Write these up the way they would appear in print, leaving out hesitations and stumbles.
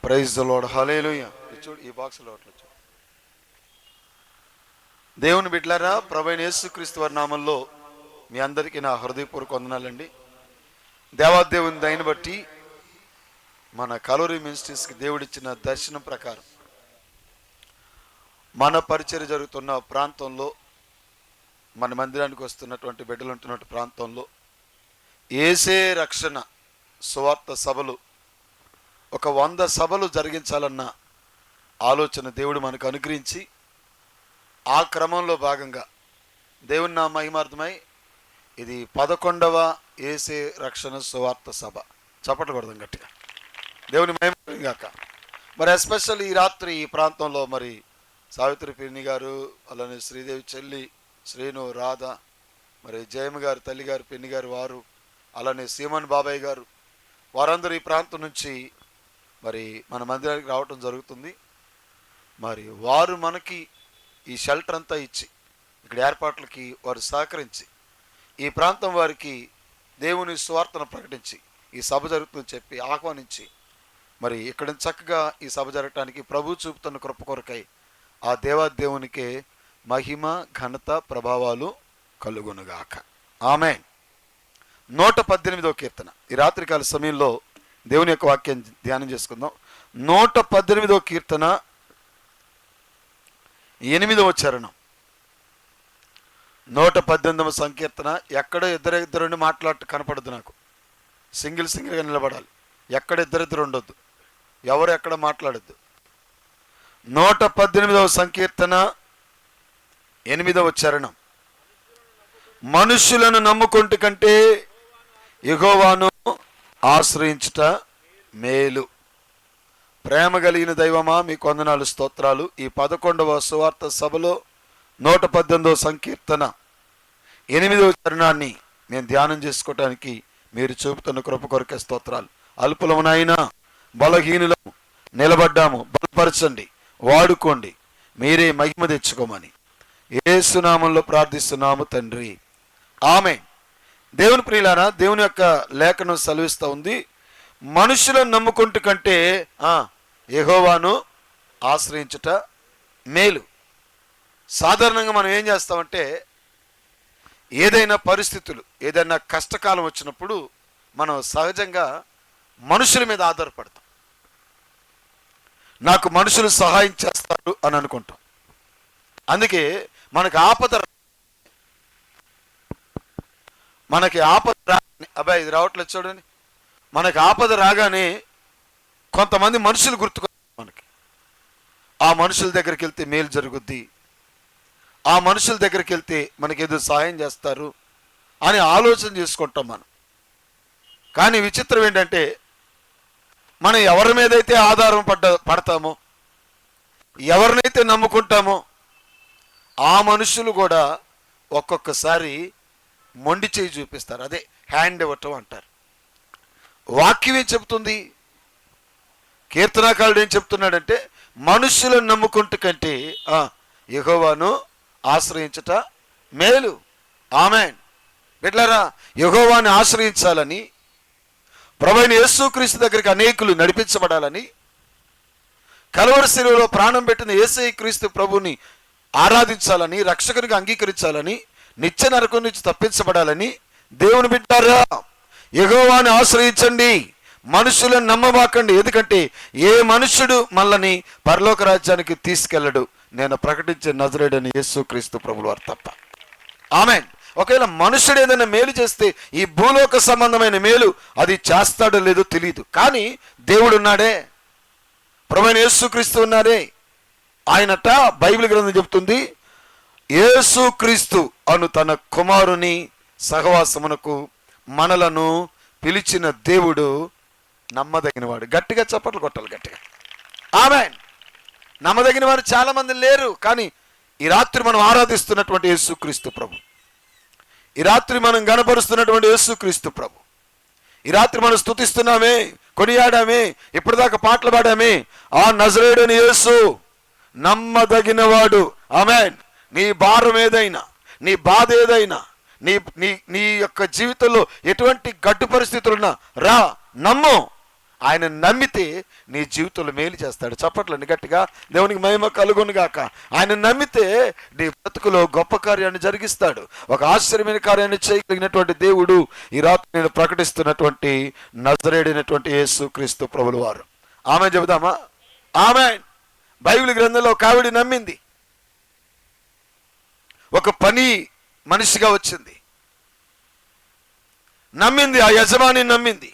Praise the Lord. హల్లెలూయా. చూడు ఈ బాక్స్లో అట్లా చూడు. దేవుని బిడ్డలారా, ప్రభువైన యేసుక్రీస్తు వారి నామంలో మీ అందరికీ నా హృదయపూర్వక వందనాలండి. దేవాదేవుని దయని బట్టి మన కలోరీ మినిస్ట్రీస్కి దేవుడిచ్చిన దర్శనం ప్రకారం మన పరిచర్య జరుగుతున్న ప్రాంతంలో, మన మందిరానికి వస్తున్నటువంటి బిడ్డలు ఉంటున్నటువంటి ప్రాంతంలో యేసే రక్షణ సువార్త సభలు ఒక 100 సభలు జరిగించాలన్న ఆలోచన దేవుడు మనకు అనుగ్రహించి, ఆ క్రమంలో భాగంగా దేవుని నా మహిమార్థమై ఇది 11వ యేసే రక్షణ సువార్త సభ. చప్పట్లు కొడదాం గట్టిగా, దేవుని మహిమ గాక. మరి ఎస్పెషల్ ఈ రాత్రి ఈ ప్రాంతంలో మరి సావిత్రి పిన్ని గారు, అలానే శ్రీదేవి చెల్లి శ్రీను రాధ, మరి జయమ్మ గారు తల్లి గారు పిన్ని గారు వారు, అలానే సీమన్ బాబాయ్ గారు, వారందరూ ఈ ప్రాంతం నుంచి మరి మన మందిరానికి రావటం జరుగుతుంది. మరి వారు మనకి ఈ షెల్టర్ అంతా ఇచ్చి, ఇక్కడ ఏర్పాట్లకి వారు సహకరించి, ఈ ప్రాంతం వారికి దేవుని సువార్తను ప్రకటించి ఈ సభ జరుగుతుందని చెప్పి ఆహ్వానించి, మరి ఇక్కడ చక్కగా ఈ సభ జరగటానికి ప్రభు చూపుతున్న కృప కొరకై ఆ దేవాదేవునికే మహిమ ఘనత ప్రభావాలు కలుగునుగాక. ఆమేన్. 118వ కీర్తన ఈ రాత్రికాల సమయంలో దేవుని యొక్క వాక్యం ధ్యానం చేసుకుందాం. 118వ కీర్తన 8వ చరణం. 118వ సంకీర్తన. ఎక్కడ ఇద్దరు మాట్లాడటం కనపడద్దు నాకు. సింగిల్గా నిలబడాలి. ఎక్కడ ఇద్దరు ఉండొద్దు, ఎవరు ఎక్కడ మాట్లాడద్దు. 118వ సంకీర్తన 8వ చరణం. మనుషులను నమ్ముకుంటు కంటే యెహోవాను ఆశ్రయించుట మేలు. ప్రేమ కలిగిన దైవమా, మీకు వందనాలు, స్తోత్రాలు. ఈ 11వ సువార్త సభలో 118వ సంకీర్తన 8వ చరణాన్ని మేము ధ్యానం చేసుకోవటానికి మీరు చూపుతున్న కృప కొరకే స్తోత్రాలు. అల్పులమునైనా బలహీనులము నిలబడ్డాము, బలపరచండి, వాడుకోండి, మీరే మహిమ తెచ్చుకోమని యేసు నామములో ప్రార్థిస్తున్నాము తండ్రి. ఆమేన్. దేవుని ప్రియులారా, దేవుని యొక్క లేఖనం సెలవిస్తూ ఉంది, మనుషులను నమ్ముకుంటు కంటే యెహోవాను ఆశ్రయించుట మేలు. సాధారణంగా మనం ఏం చేస్తామంటే, ఏదైనా పరిస్థితులు, ఏదైనా కష్టకాలం వచ్చినప్పుడు మనం సహజంగా మనుషుల మీద ఆధారపడతాం. నాకు మనుషులు సహాయం చేస్తారు అని అనుకుంటాం. అందుకే మనకి ఆపద రాగానే, అబ్బాయి ఇది రావట్లేదు చూడండి, మనకి ఆపద రాగానే కొంతమంది మనుషులు గుర్తుకొస్తారు మనకి. ఆ మనుషుల దగ్గరికి వెళ్తే మేలు జరుగుద్ది, ఆ మనుషుల దగ్గరికి వెళ్తే మనకి ఏదో సహాయం చేస్తారు అని ఆలోచన చేసుకుంటాం మనం. కానీ విచిత్రం ఏంటంటే, మనం ఎవరి మీదైతే ఆధారం పడతామో, ఎవరినైతే నమ్ముకుంటామో ఆ మనుషులు కూడా ఒక్కొక్కసారి మొండి చేయి చూపిస్తారు. అదే హ్యాండ్ ఇవ్వటం అంటారు. వాక్యం ఏం చెప్తుంది, కీర్తనాకారుడు ఏం చెప్తున్నాడంటే, మనుషులను నమ్ముకుంటు కంటే యెహోవాను ఆశ్రయించుట మేలు. ఆమేన్. బిడ్డలారా, యెహోవాను ఆశ్రయించాలని, ప్రభువైన యేసుక్రీస్తు దగ్గరికి అనేకులు నడిపించబడాలని, కల్వరి శిలువలో ప్రాణం పెట్టిన యేసయ్య క్రీస్తు ప్రభుని ఆరాధించాలని, రక్షకునిగా అంగీకరించాలని, నిత్య నరకం నుంచి తప్పించబడాలని, దేవుని బిడ్డారా యెహోవాను ఆశ్రయించండి, మనుషులను నమ్మబాకండి. ఎందుకంటే ఏ మనుషుడు మనల్ని పరలోక రాజ్యానికి తీసుకెళ్ళడు, నేను ప్రకటించే నజరేయుడైన యేసుక్రీస్తు ప్రభువు వారు తప్ప. ఆమేన్. ఒకవేళ మనుషుడు ఏదైనా మేలు చేస్తే, ఈ భూలోక సంబంధమైన మేలు అది చేస్తాడో లేదో తెలియదు, కానీ దేవుడు ఉన్నాడే, ప్రభువైన యేసుక్రీస్తు ఉన్నాడే. ఆయనట బైబిల్ గ్రంథం చెప్తుంది, యేసుక్రీస్తు అను తన కుమారుని సహవాసమునకు మనలను పిలిచిన దేవుడు నమ్మదగినవాడు. గట్టిగా చప్పట్లు కొట్టాలి, గట్టిగా. ఆమేన్. నమ్మదగిన వారు చాలా మంది లేరు, కానీ ఈ రాత్రి మనం ఆరాధిస్తున్నటువంటి యేసుక్రీస్తు ప్రభు, ఈ రాత్రి మనం గణపరుస్తున్నటువంటి యేసుక్రీస్తు ప్రభు, ఈ రాత్రి మనం స్తుతిస్తున్నామే, కొనియాడామే, ఇప్పటిదాకా పాటలు పాడామే, ఆ నజరేయుడైన యేసు నమ్మదగినవాడు. ఆమేన్. నీ భారం ఏదైనా, నీ బాధ ఏదైనా, నీ నీ నీ యొక్క జీవితంలో ఎటువంటి గడ్డు పరిస్థితులున్నా రా, నమ్ము, ఆయన నమ్మితే నీ జీవితంలో మేలు చేస్తాడు. చప్పట్లండి గట్టిగా, దేవునికి మహిమ కలుగును గాక. ఆయన నమ్మితే నీ బ్రతుకులో గొప్ప కార్యాన్ని జరిగిస్తాడు. ఒక ఆశ్చర్యమైన కార్యాన్ని చేయగలిగినటువంటి దేవుడు ఈ రాత్రి నేను ప్రకటిస్తున్నటువంటి నజరేయుడైనటువంటి యేసు క్రీస్తు ప్రభుల వారు. ఆమె చెబుదామా? ఆమె బైబిల్ గ్రంథంలో ఒక ఆవిడ నమ్మింది. ఒక పని మనిషిగా వచ్చింది, నమ్మింది. ఆ యజమాని నమ్మింది,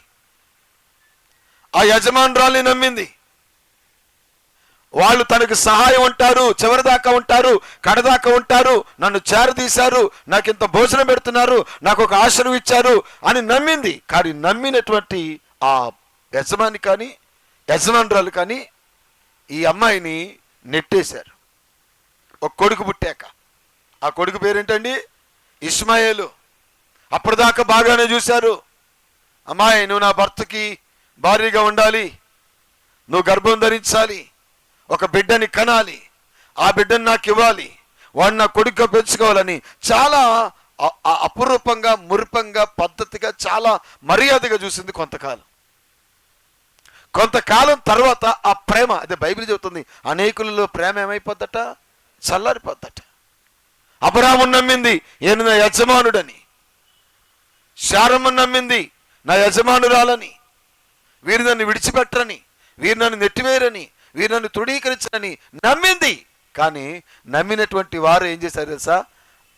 ఆ యజమానురాల్ని నమ్మింది. వాళ్ళు తనకు సహాయం ఉంటారు, చివరిదాకా ఉంటారు, కడదాకా ఉంటారు, నన్ను చేరదీశారు, నాకు ఇంత భోజనం పెడుతున్నారు, నాకు ఒక ఆశను ఇచ్చారు అని నమ్మింది. కానీ నమ్మినటువంటి ఆ యజమాని కానీ యజమానురాలు కానీ ఈ అమ్మాయిని నెట్టేశారు. ఒక కొడుకు పుట్టాక, ఆ కొడుకు పేరేంటండి? ఇష్మాయేలు. అప్పటిదాకా బాగానే చూశారు. అమ్మాయి, నువ్వు నా భర్తకి భార్యగా ఉండాలి, నువ్వు గర్భం ధరించాలి, ఒక బిడ్డని కనాలి, ఆ బిడ్డని నాకు ఇవ్వాలి, వాడు నా కొడుకుగా పెంచుకోవాలని చాలా అపురూపంగా, మురిపంగా, పద్ధతిగా, చాలా మర్యాదగా చూసింది కొంతకాలం. కొంతకాలం తర్వాత ఆ ప్రేమ, అదే బైబిల్ చెబుతుంది, అనేకులలో ప్రేమ ఏమైపోద్దట? చల్లారిపోద్దట. అబ్రాహాము నమ్మింది, నేను నా యజమానుడని. శారమ్మ నమ్మింది, నా యజమానురాలని. వీరు నన్ను విడిచిపెట్టరని, వీరు నన్ను నెట్టివేరని, వీరు నన్ను తృణీకరించరని నమ్మింది. కానీ నమ్మినటువంటి వారు ఏం చేశారు తెలుసా?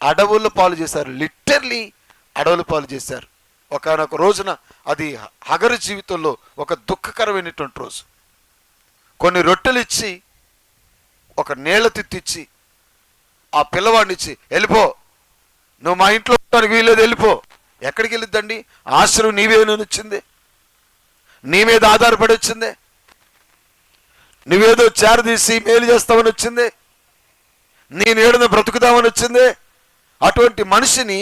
అడవుల పాలు చేశారు. లిటరలీ అడవుల పాలు చేశారు. ఒకనొక రోజున అది హగరు జీవితంలో ఒక దుఃఖకరమైనటువంటి రోజు. కొన్ని రొట్టెలు ఇచ్చి, ఒక నీళ్ల తిత్తిచ్చి, ఆ పిల్లవాడిని ఇచ్చి, వెళ్ళిపో, నువ్వు మా ఇంట్లో ఉండడానికి వీల్లేదు, వెళ్ళిపో. ఎక్కడికి వెళ్ళిద్దండి? ఆశ్రయం నీవేనని వచ్చింది, నీ మీద ఆధారపడి వచ్చింది, నువ్వేదో చేరదీసి మేలు చేస్తామని వచ్చింది, నీ నీడను బ్రతుకుదామని వచ్చింది. అటువంటి మనిషిని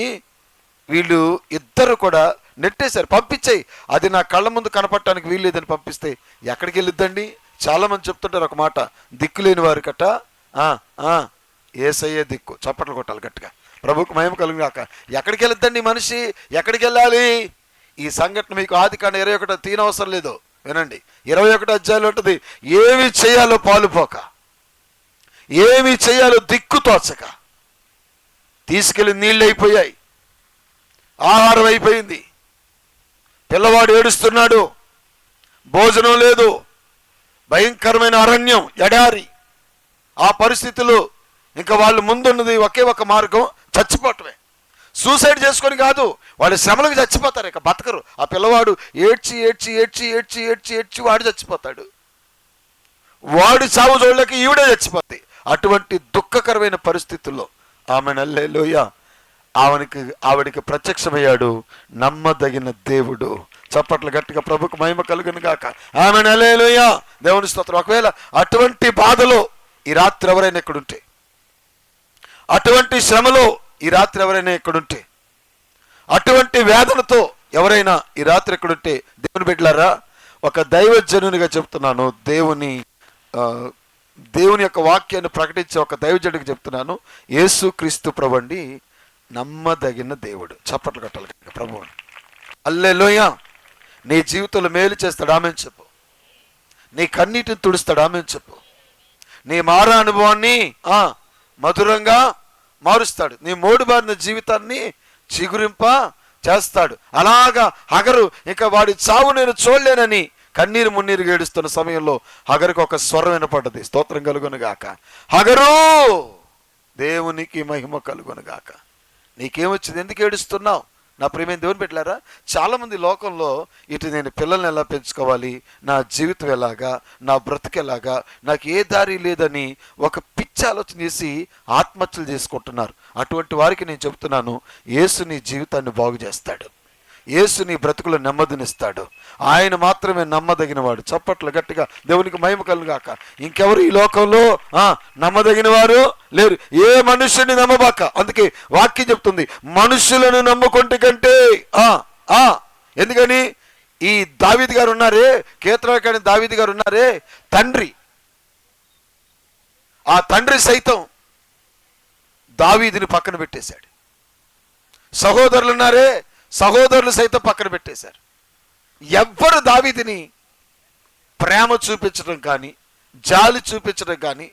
వీళ్ళు ఇద్దరు కూడా నెట్టేశారు. పంపించాయి, అది నా కళ్ళ ముందు కనపడటానికి వీల్లేదని పంపిస్తే ఎక్కడికి వెళ్ళిద్దండి? చాలామంది చెప్తుంటారు ఒక మాట, దిక్కు లేని వారి కట్ట యేసయ్యే దిక్కు. చప్పట్లు కొట్టాలి గట్టిగా, ప్రభువుకు మహిమ కలుగు గాక. ఎక్కడికి వెళ్ళిద్దండి మనిషి? ఎక్కడికి వెళ్ళాలి? ఈ సంఘటన మీకు ఆదికాండం 21 తీనవసరం లేదు, వినండి. 21 అధ్యాయంలో ఉంటుంది. ఏమి చేయాలో పాలుపోక, ఏమి చేయాలో దిక్కు తోచక, తీసుకెళ్ళి నీళ్ళు అయిపోయాయి, ఆహారం అయిపోయింది, పిల్లవాడు ఏడుస్తున్నాడు, భోజనం లేదు, భయంకరమైన అరణ్యం, ఎడారి. ఆ పరిస్థితుల్లో ఇంకా వాళ్ళు ముందున్నది ఒకే ఒక మార్గం, చచ్చిపోవటమే. సూసైడ్ చేసుకొని కాదు, వాడి శ్రమలకు చచ్చిపోతారు, ఇక బతకరు. ఆ పిల్లవాడు ఏడ్చి ఏడ్చి ఏడ్చి ఏడ్చి ఏడ్చి ఏడ్చి వాడు చచ్చిపోతాడు. వాడి చావు జోళ్ళకి ఈవిడే చచ్చిపోతాయి. అటువంటి దుఃఖకరమైన పరిస్థితుల్లో ఆమె హల్లెలూయా ఆవిడికి ప్రత్యక్షమయ్యాడు నమ్మదగిన దేవుడు. చప్పట్లు గట్టిగా ప్రభుకు మహిమ కలుగును గాక. ఆమె హల్లెలూయా, దేవుని స్తోత్రం. ఒకవేళ అటువంటి బాధలో ఈ రాత్రి ఎవరైనా ఎక్కడుంటే, అటువంటి శ్రమలో ఈ రాత్రి ఎవరైనా ఎక్కడుంటే, అటువంటి వేదనతో ఎవరైనా ఈ రాత్రి ఎక్కడుంటే, దేవుని బిడ్డలారా, ఒక దైవజనునిగా చెప్తున్నాను, దేవుని యొక్క వాక్యాన్ని ప్రకటించే ఒక దైవజనుడికి చెప్తున్నాను. యేసు క్రీస్తు ప్రభుండి నమ్మదగిన దేవుడు. చప్పట్లు కట్టాలి ప్రభు. హల్లెలూయా. నీ జీవితంలో మేలు చేస్తాడు, ఆమెను చెప్పు. నీ కన్నీటిని తుడుస్తాడు, ఆమెను చెప్పు. నీ మారా అనుభవాన్ని మధురంగా మారుస్తాడు. నీ మోడుబారిన జీవితాన్ని చిగురింప చేస్తాడు. అలాగా హగరు ఇంకా వాడి చావు నేను చూడలేనని కన్నీరు మున్నీరు ఏడుస్తున్న సమయంలో హగరుకు ఒక స్వరం వినపడ్డది. స్తోత్రం కలుగునుగాక. హగరు, దేవునికి మహిమ కలుగునుగాక. నీకేమొచ్చింది? ఎందుకు ఏడుస్తున్నావు? నా ప్రియమైన దేవుని పెట్టారా, చాలామంది లోకంలో ఇటు నేను పిల్లల్ని ఎలా పెంచుకోవాలి, నా జీవితం ఎలాగా, నా బ్రతుకు ఎలాగా, నాకు ఏ దారి లేదని ఒక పిచ్చి ఆలోచన చేసి ఆత్మహత్యలు చేసుకుంటున్నారు. అటువంటి వారికి నేను చెబుతున్నాను, యేసు నీ జీవితాన్ని బాగు చేస్తాడు, యేసు నీ బ్రతుకులో నెమ్మదినిస్తాడు. ఆయన మాత్రమే నమ్మదగిన వాడు. చప్పట్లు గట్టిగా దేవునికి మహిమ కలుగాక. ఇంకెవరు ఈ లోకంలో నమ్మదగిన వారు లేరు. ఏ మనుష్యుని నమ్మబాక. అందుకే వాక్యం చెప్తుంది, మనుషులను నమ్ముకుంటే కంటే ఎందుకని ఈ దావీదు గారు ఉన్నారే, కీర్తనకారుడైన దావీదు గారు ఉన్నారే, తండ్రి, ఆ తండ్రి సైతం దావీదుని పక్కన పెట్టేశాడు. సహోదరులు ఉన్నారే, సహోదరులు సైతం పక్కన పెట్టేశారు. ఎవ్వరు దావీదుని ప్రేమ చూపించడం కానీ, జాలి చూపించడం కానీ,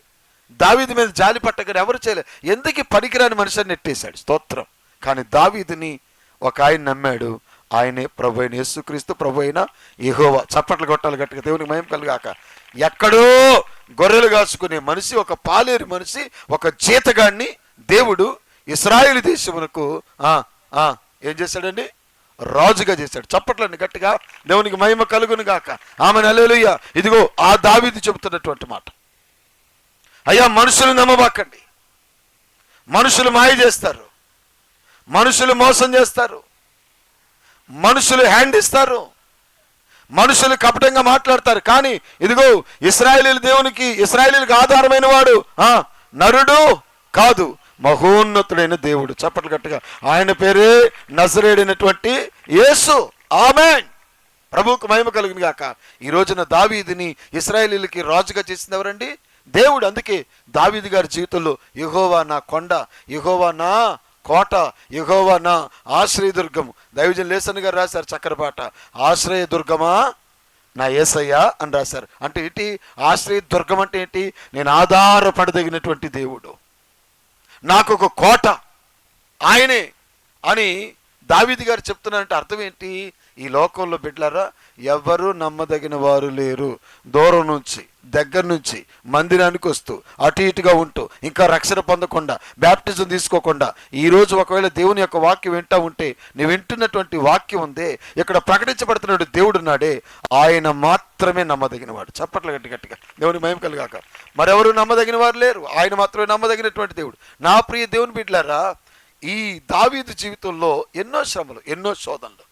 దావీదు మీద జాలి పట్టగానే ఎవరు చేయలేదు. ఎందుకు పనికిరాని మనిషిని నెట్టేశాడు. స్తోత్రం. కానీ దావీదుని ఒక ఆయన నమ్మాడు. ఆయనే ప్రభు అయిన యేసుక్రీస్తు, ప్రభు అయిన యెహోవా. చప్పట్లు కొట్టాలి గట్టిగా, దేవునికి మహిమ కలుగాక. ఎక్కడో గొర్రెలు కాసుకునే మనిషి, ఒక పాలేరు మనిషి, ఒక జీతగాడిని దేవుడు ఇశ్రాయేలు దేశమునకు ఏం చేశాడండి? రాజుగా చేశాడు. చప్పట్లండి గట్టిగా, దేవునికి మహిమ కలుగును గాక. ఆమెను హల్లెలూయా. ఇదిగో ఆ దావీదు చెబుతున్నటువంటి మాట. అయ్యా, మనుషులు నమ్మబాకండి. మనుషులు మాయ చేస్తారు, మనుషులు మోసం చేస్తారు, మనుషులు హ్యాండ్ ఇస్తారు, మనుషులు కపటంగా మాట్లాడతారు. కానీ ఇదిగో ఇశ్రాయేలీయుల దేవునికి, ఇశ్రాయేలీయులకు ఆధారమైన వాడు నరుడు కాదు, మహోన్నతుడైన దేవుడు. చప్పట్లు గట్టిగా, ఆయన పేరే నజరేయుడైనటువంటి యేసు. ఆమేన్. ప్రభువుకు మహిమ కలుగును గాక. ఈ రోజున దావీదుని ఇశ్రాయేలీయులకి రాజుగా చేసింది ఎవరండి? దేవుడు. అందుకే దావీదు గారి జీవితంలో యెహోవా నా కొండ, యెహోవా నా కోట, యెహోవా నా ఆశ్రయదుర్గము. దైవజన్ లేసన్ గారు రాశారు చక్కని పాట, ఆశ్రయదుర్గమా నా యేసయ్యా అని రాశారు. అంటే ఏంటి ఆశ్రయదుర్గం అంటే ఏంటి? నేను ఆధారపడదగినటువంటి దేవుడు, నాకు ఒక కోట ఆయనే అని దావీదు గారు చెప్తున్నారంటే అర్థం ఏంటి? ఈ లోకంలో బిడ్డలారా ఎవరు నమ్మదగిన వారు లేరు. దూరం నుంచి, దగ్గర నుంచి మందిరానికి వస్తూ అటు ఇటుగా ఉంటూ ఇంకా రక్షణ పొందకుండా, బ్యాప్టిజం తీసుకోకుండా, ఈరోజు ఒకవేళ దేవుని యొక్క వాక్యం వింటా ఉంటే, నువ్వు వింటున్నటువంటి వాక్యం ఉందే, ఇక్కడ ప్రకటించబడుతున్న దేవుడు ఉన్నాడే, ఆయన మాత్రమే నమ్మదగిన వాడు. చప్పట్లు గట్టి గట్టిగా, దేవుని మహిమ కలుగాక. మరెవరు నమ్మదగిన వారు లేరు, ఆయన మాత్రమే నమ్మదగినటువంటి దేవుడు. నా ప్రియ దేవుని బిడ్డలారా, ఈ దావీదు జీవితంలో ఎన్నో శ్రమలు, ఎన్నో శోధనలు,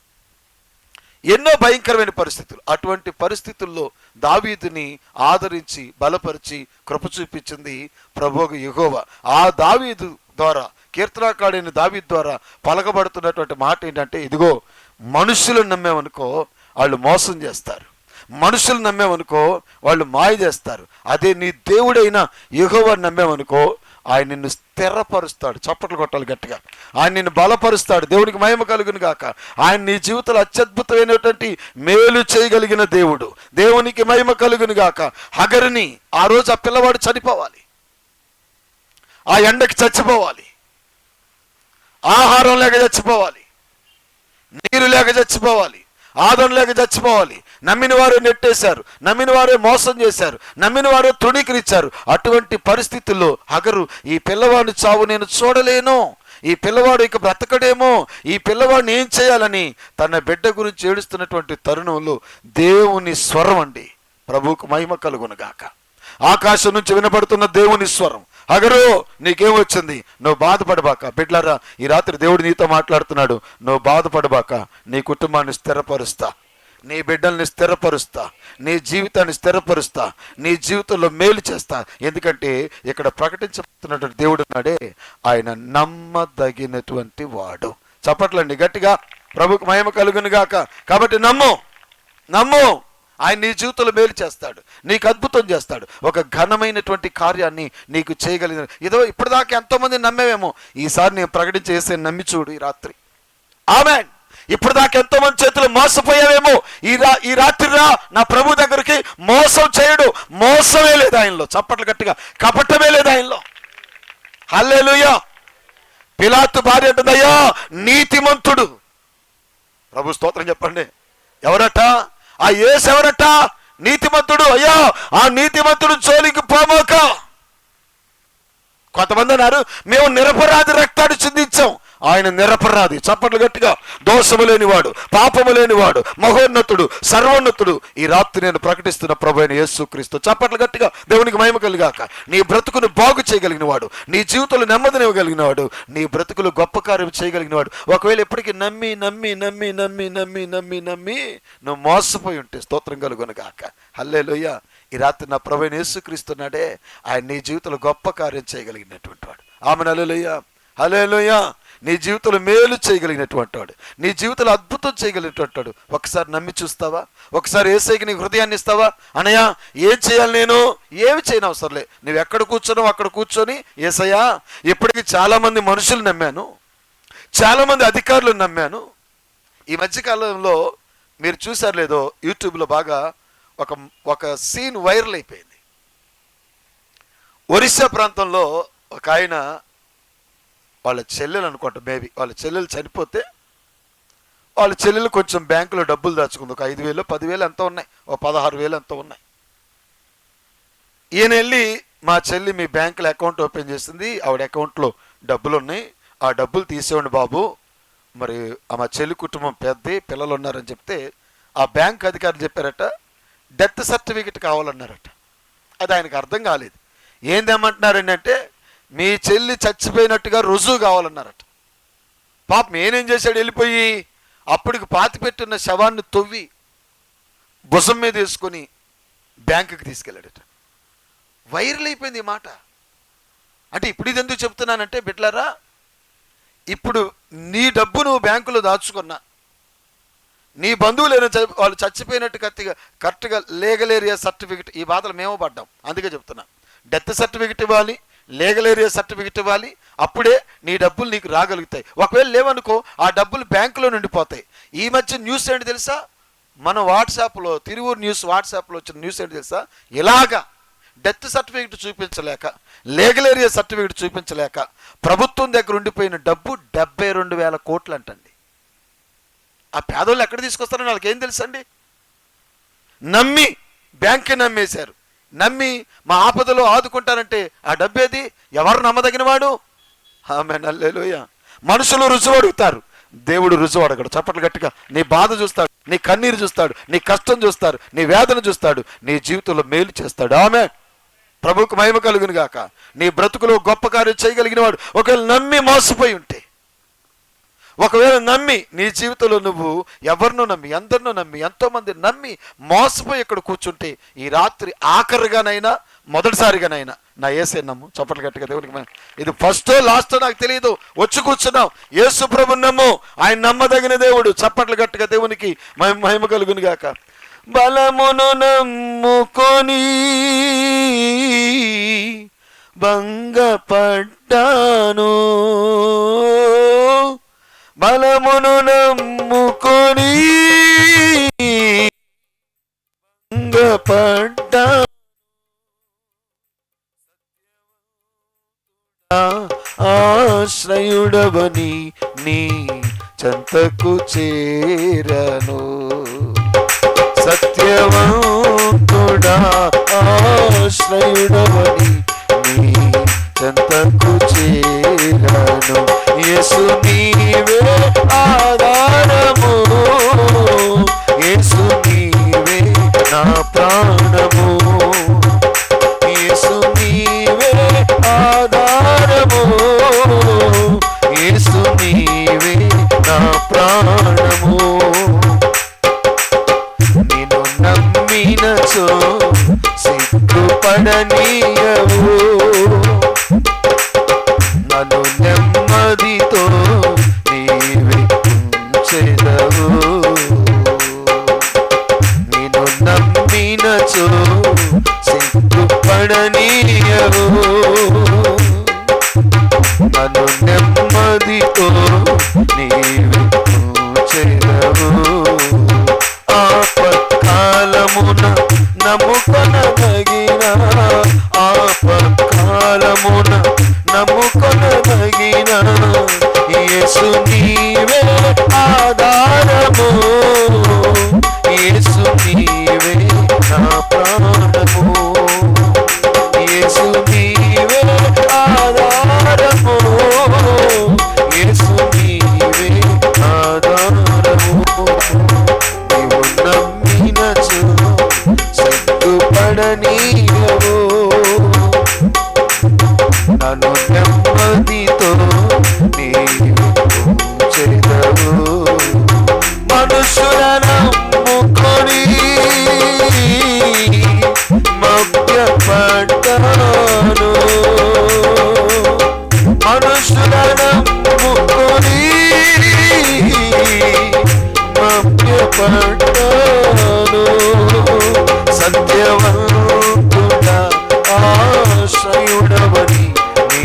ఎన్నో భయంకరమైన పరిస్థితులు. అటువంటి పరిస్థితుల్లో దావీదుని ఆదరించి బలపరిచి కృప చూపించింది ప్రభువు యెహోవా. ఆ దావీదు ద్వారా, కీర్తనాకారుడైన దావీదు ద్వారా పలకబడుతున్నటువంటి మాట ఏంటంటే, ఇదిగో మనుషులను నమ్మేమనుకో వాళ్ళు మోసం చేస్తారు, మనుషులు నమ్మేమనుకో వాళ్ళు మాయ చేస్తారు. అదే నీ దేవుడైన యెహోవాను నమ్మేమనుకో ఆయన నిన్ను స్థిరపరుస్తాడు. చప్పట్లు కొట్టాలి గట్టిగా. ఆయన నిన్ను బలపరుస్తాడు. దేవునికి మహిమ కలుగును గాక. ఆయన నీ జీవితంలో అత్యద్భుతమైనటువంటి మేలు చేయగలిగిన దేవుడు. దేవునికి మహిమ కలుగును గాక. హగరుని ఆ రోజు ఆ పిల్లవాడు చనిపోవాలి, ఆ ఎండకి చచ్చిపోవాలి, ఆహారం లేక చచ్చిపోవాలి, నీరు లేక చచ్చిపోవాలి, ఆదరణ లేక చచ్చిపోవాలి. నమ్మిన వారు నెట్టేశారు, నమ్మిన వారే మోసం చేశారు, నమ్మిన వారే తృణీకరించారు. అటువంటి పరిస్థితుల్లో హగరు ఈ పిల్లవాడిని చావు నేను చూడలేను, ఈ పిల్లవాడు ఇక బ్రతకడేమో, ఈ పిల్లవాడిని ఏం చేయాలని తన బిడ్డ గురించి ఏడుస్తున్నటువంటి తరుణంలో దేవుని స్వరం అండి. ప్రభువుకు మహిమ కలుగునుగాక. ఆకాశం నుంచి వినబడుతున్న దేవుని స్వరం, హగరు నీకేమొచ్చింది, నువ్వు బాధపడబాక. బిడ్డలారా, ఈ రాత్రి దేవుడు నీతో మాట్లాడుతున్నాడు. నువ్వు బాధపడబాక, నీ కుటుంబాన్ని స్థిరపరుస్తా, నీ బిడ్డల్ని స్థిరపరుస్తా, నీ జీవితాన్ని స్థిరపరుస్తా, నీ జీవితంలో మేలు చేస్తా. ఎందుకంటే ఇక్కడ ప్రకటించబడుతున్నటువంటి దేవుడు ఉన్నాడే, ఆయన నమ్మదగినటువంటి వాడు. చప్పట్లండి గట్టిగా, ప్రభువుకు మహిమ కలుగును గాక. కాబట్టి నమ్ము, నమ్ము, ఆయన నీ జీవితంలో మేలు చేస్తాడు, నీకు అద్భుతం చేస్తాడు, ఒక ఘనమైనటువంటి కార్యాన్ని నీకు చేయగలిగిన. ఏదో ఇప్పటిదాకా ఎంతోమంది నమ్మేవేమో, ఈసారి నేను ప్రకటించేసే నమ్మి చూడు ఈ రాత్రి. ఆమేన్. ఇప్పటిదాకా ఎంతో మంది చేతులు మోసపోయావేమో, ఈ రాత్రి రా నా ప్రభు దగ్గరికి. మోసం చేయడు, మోసమే లేదు ఆయనలో. చప్పట్లు గట్టిగా, కపటమే లేదు ఆయనలో. హల్లెలూయా. పిలాతు భార్య అంటుందయ్యా నీతిమంతుడు. ప్రభు స్తోత్రం చెప్పండి. ఎవరట? ఆ యేసు ఎవరట? నీతిమంతుడు. అయ్యా ఆ నీతిమంతుడు జోలికి పోమాక. కొంతమంది అన్నారు మేము నిరపరాధి రక్తాన్ని చిందించాం, ఆయన నిరపరాధి. చప్పట్లు గట్టిగా. దోషము లేనివాడు, పాపము లేనివాడు, మహోన్నతుడు, సర్వోన్నతుడు. ఈ రాత్రి నేను ప్రకటిస్తున్న ప్రభు అయిన యేసుక్రీస్తు. చప్పట్లు గట్టిగా, దేవునికి మహిమ కలిగాక. నీ బ్రతుకును బాగు చేయగలిగిన వాడు, నీ జీవితంలో నెమ్మదినివ్వగలిగిన వాడు, నీ బ్రతుకులు గొప్ప కార్యం చేయగలిగిన వాడు. ఒకవేళ ఎప్పటికీ నమ్మి నమ్మి నమ్మి నమ్మి నమ్మి నమ్మి నమ్మి నువ్వు మోసపోయి ఉంటే స్తోత్రం కలుగునుగాక. హల్లెలూయా. ఈ రాత్రి నా ప్రభు అయిన యేసుక్రీస్తున్నాడే, ఆయన నీ జీవితంలో గొప్ప కార్యం చేయగలిగినటువంటి వాడు. ఆమెన్. హల్లెలూయా. హల్లెలూయా. నీ జీవితంలో మేలు చేయగలిగినటువంటి వాడు, నీ జీవితంలో అద్భుతం చేయగలిగినటువంటి వాడు. ఒకసారి నమ్మి చూస్తావా? ఒకసారి యేసయ్యకి నీ హృదయాన్ని ఇస్తావా? అనయ్య ఏం చేయాలి, నేను ఏమి చేయని అవసరంలే, నువ్వు ఎక్కడ కూర్చోనో అక్కడ కూర్చొని, యేసయ్యా ఇప్పటికీ చాలామంది మనుషులు నమ్మాను, చాలామంది అధికారులను నమ్మాను. ఈ మధ్యకాలంలో మీరు చూసారు లేదో, యూట్యూబ్లో బాగా ఒక ఒక సీన్ వైరల్ అయిపోయింది. ఒరిస్సా ప్రాంతంలో ఒక ఆయన వాళ్ళ చెల్లెలు అనుకుంటా, మేబీ వాళ్ళ చెల్లెలు చనిపోతే వాళ్ళ చెల్లెలు కొంచెం బ్యాంకులో డబ్బులు దాచుకుంది. ఒక 5,000 10,000 ఎంతో ఉన్నాయి, ఒక 16,000 ఎంతో ఉన్నాయి. ఈయన వెళ్ళి, మా చెల్లి మీ బ్యాంకులో అకౌంట్ ఓపెన్ చేసింది, ఆవిడ అకౌంట్లో డబ్బులు ఉన్నాయి, ఆ డబ్బులు తీసేవండి బాబు, మరి మా చెల్లి కుటుంబం పెద్ద పిల్లలు ఉన్నారని చెప్తే ఆ బ్యాంక్ అధికారులు చెప్పారట డెత్ సర్టిఫికెట్ కావాలన్నారట. అది ఆయనకు అర్థం కాలేదు. ఏందేమంటున్నారండి అంటే, మీ చెల్లి చచ్చిపోయినట్టుగా రుజువు కావాలన్నారట. పాపం ఏనేం చేశాడు, వెళ్ళిపోయి అప్పటికి పాతిపెట్టున్న శవాన్ని తవ్వి భుజం మీద వేసుకొని బ్యాంకుకి తీసుకెళ్ళాడట. వైరల్ అయిపోయింది ఈ మాట. అంటే ఇప్పుడు ఇది ఎందుకు చెప్తున్నానంటే బిడ్డలారా, ఇప్పుడు నీ డబ్బు నువ్వు బ్యాంకులో దాచుకున్నా, నీ బంధువులు వాళ్ళు చచ్చిపోయినట్టు కరెక్ట్గా లీగల్ ఏరియా సర్టిఫికెట్, ఈ బాధలు మేము పడ్డాం, అందుకే చెప్తున్నా. డెత్ సర్టిఫికెట్ ఇవ్వాలి, లీగల్ ఏరియా సర్టిఫికెట్ ఇవ్వాలి, అప్పుడే నీ డబ్బులు నీకు రాగలుగుతాయి. ఒకవేళ లేవనుకో ఆ డబ్బులు బ్యాంకులో నుండిపోతాయి. ఈ మధ్య న్యూస్ ఏంటి తెలుసా, మన వాట్సాప్లో తిరువూరు న్యూస్ వాట్సాప్లో వచ్చిన న్యూస్ ఏంటి తెలుసా, ఇలాగా డెత్ సర్టిఫికెట్ చూపించలేక, లీగల్ ఏరియా సర్టిఫికెట్ చూపించలేక ప్రభుత్వం దగ్గర ఉండిపోయిన డబ్బు 72,000 కోట్లు అంటండి. ఆ పేదోళ్ళు ఎక్కడ తీసుకొస్తారో వాళ్ళకేం తెలుసండి. నమ్మి బ్యాంక్కి నమ్మేశారు, నమ్మి మా ఆపదలో ఆదుకుంటారంటే ఆ డబ్బేది, ఎవరు నమ్మదగిన వాడు? ఆమేన్, హల్లెలూయా. మనుషులు రుజువు అడుగుతారు, దేవుడు రుజువు అడగడు. చప్పట్లు గట్టిగా. నీ బాధ చూస్తాడు, నీ కన్నీరు చూస్తాడు, నీ కష్టం చూస్తాడు, నీ వేదన చూస్తాడు, నీ జీవితంలో మేలు చేస్తాడు. ఆమేన్. ప్రభువుకు మహిమ కలుగును గాక. నీ బ్రతుకులో గొప్ప కార్యం చేయగలిగిన వాడు. ఒకవేళ నమ్మి మోసపోయి ఉంటే, ఒకవేళ నమ్మి నీ జీవితంలో నువ్వు ఎవరినో నమ్మి, అందరినో నమ్మి, ఎంతోమంది నమ్మి మోసపోయి ఇక్కడ కూర్చుంటే, ఈ రాత్రి ఆఖరిగానైనా మొదటిసారిగానైనా నా యేసే నమ్ము. చప్పట్లు గట్టిగా దేవునికి. ఇది ఫస్టో లాస్టో నాకు తెలియదు, వచ్చి కూర్చున్నావు, యేసు ప్రభువు నమ్ము, ఆయన నమ్మదగిన దేవుడు. చప్పట్లు గట్టిగా దేవునికి మహిమ కలుగును గాక. బలమును నమ్ముకొని భంగపడ్డాను, బలమును నమ్ముకొని భంగపడ్డాను, ఆశ్రయుడవని నీ చెంతకు చేరను, సత్యవంతుడా ఆశ్రయుడవని నీ చెంతకు చేరను, యేసు నీవే ఆధారము, యేసు నీవే నా ప్రాణము, యేసు నీవే ఆధారము, యేసు నీవే నా ప్రాణము. నిన్ను నమ్మినచో సిగ్గుపడనీయవు, నన్ను నెమ్మదితో నీవే ఉంచెదవు, నిన్ను నమ్మినచో సిగ్గుపడనీయవు, నన్ను నెమ్మదితో నీవే ఉంచెదవు. ఆపత్కాలమున నమ్ముకొనదగిన, ఆపత్కాలమున నమ్ముకొనదగిన, యేసు నీవే ఆధారము, యేసు నీవే నా ప్రాణము, యేసు నీవే ఆధారము, యేసు నీవే ఆధారము. నీవు నమ్మినచో సిగ్గుపడనీయవు, నన్ను నెమ్మదితో నీవు ఉంచెదవు. మనుషుల నమ్ముకొని మభ్యపడ్డాను, మనుషుల నమ్ముకొని మభ్యపడ్డాను, సత్యవంతుడా ఆశ్రయుడవని నీ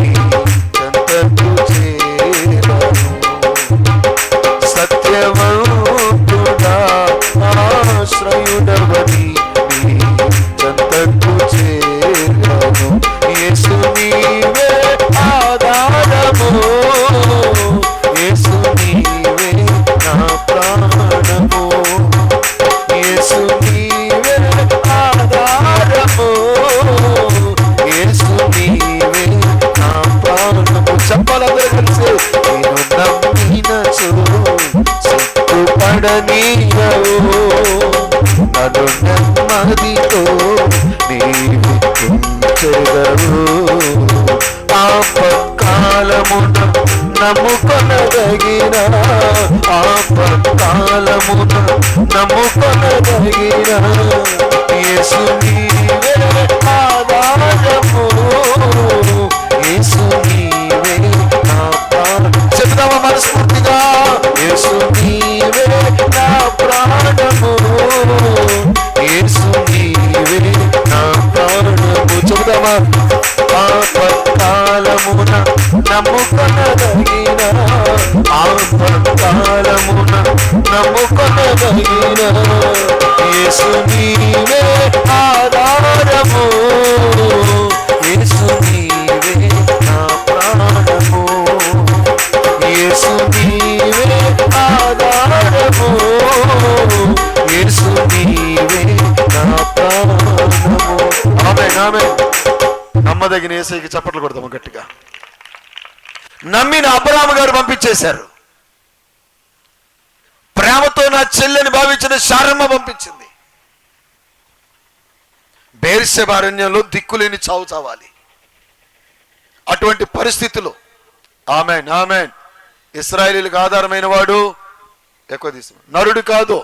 చెంతకు చేరను, సత్యవంతుడా ఆశ్రయుడవని నీ నమ్ముకొనదగిన ఆపత్కాలమున నమ్ముకొనదగిన యేసు నీవే ఆధారము యేసు నీవే నా ప్రాణము చెప్తావా మనస్ఫూర్తిగా యేసు నీవే నా ప్రాణము యేసు నీవే నా ప్రాణము చెప్తావా ఆపత్కాలమున నమ్ముకొనదగిన ఆపత్కాలమున నమ్ముకొనదగిన యేసు నీవే ఆధారము యేసు నీవే నా ప్రాణము యేసు నీవే ఆధారము యేసు నీవే నా ప్రాణము. ఆమేన్ ఆమేన్. నమ్మదగిన యేసయ్యకి చప్పట్లు కొడతాము గట్టిగా. నమ్మిన అబ్రహాము గారు పంపించేశారు. ప్రేమతో నా చెల్లెని భావించిన శారమ్మ పంపించింది. బేర్షెబ అరణ్యంలో దిక్కులేని చావు చావాలి. అటువంటి పరిస్థితుల్లో ఆమేన్ ఆమేన్. ఇశ్రాయేలీలకు ఆధారమైన వాడు ఎక్కువ తీసుకు నరుడు కాదు,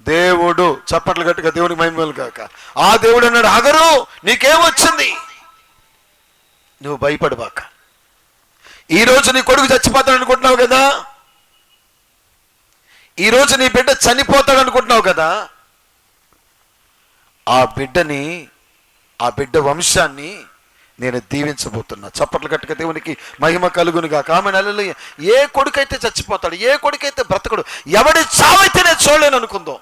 దేవుడు. చప్పట్లు గట్టిగా దేవునికి మహిమలు కాక. ఆ దేవుడు అన్నాడు, హగరు నీకేమొచ్చింది, నువ్వు భయపడబాక. ఈరోజు నీ కొడుకు చచ్చిపోతాడు అనుకుంటున్నావు కదా, ఈరోజు నీ బిడ్డ చనిపోతాడు అనుకుంటున్నావు కదా, ఆ బిడ్డ వంశాన్ని నేను దీవించబోతున్నా. చప్పట్లు గట్టిగా దేవునికి మహిమ కలుగును గాక. ఆమె నెలలో ఏ కొడుకైతే చచ్చిపోతాడు, ఏ కొడుకైతే బ్రతకడు, ఎవడి చావైతే నేను చూడలేను అనుకుందో,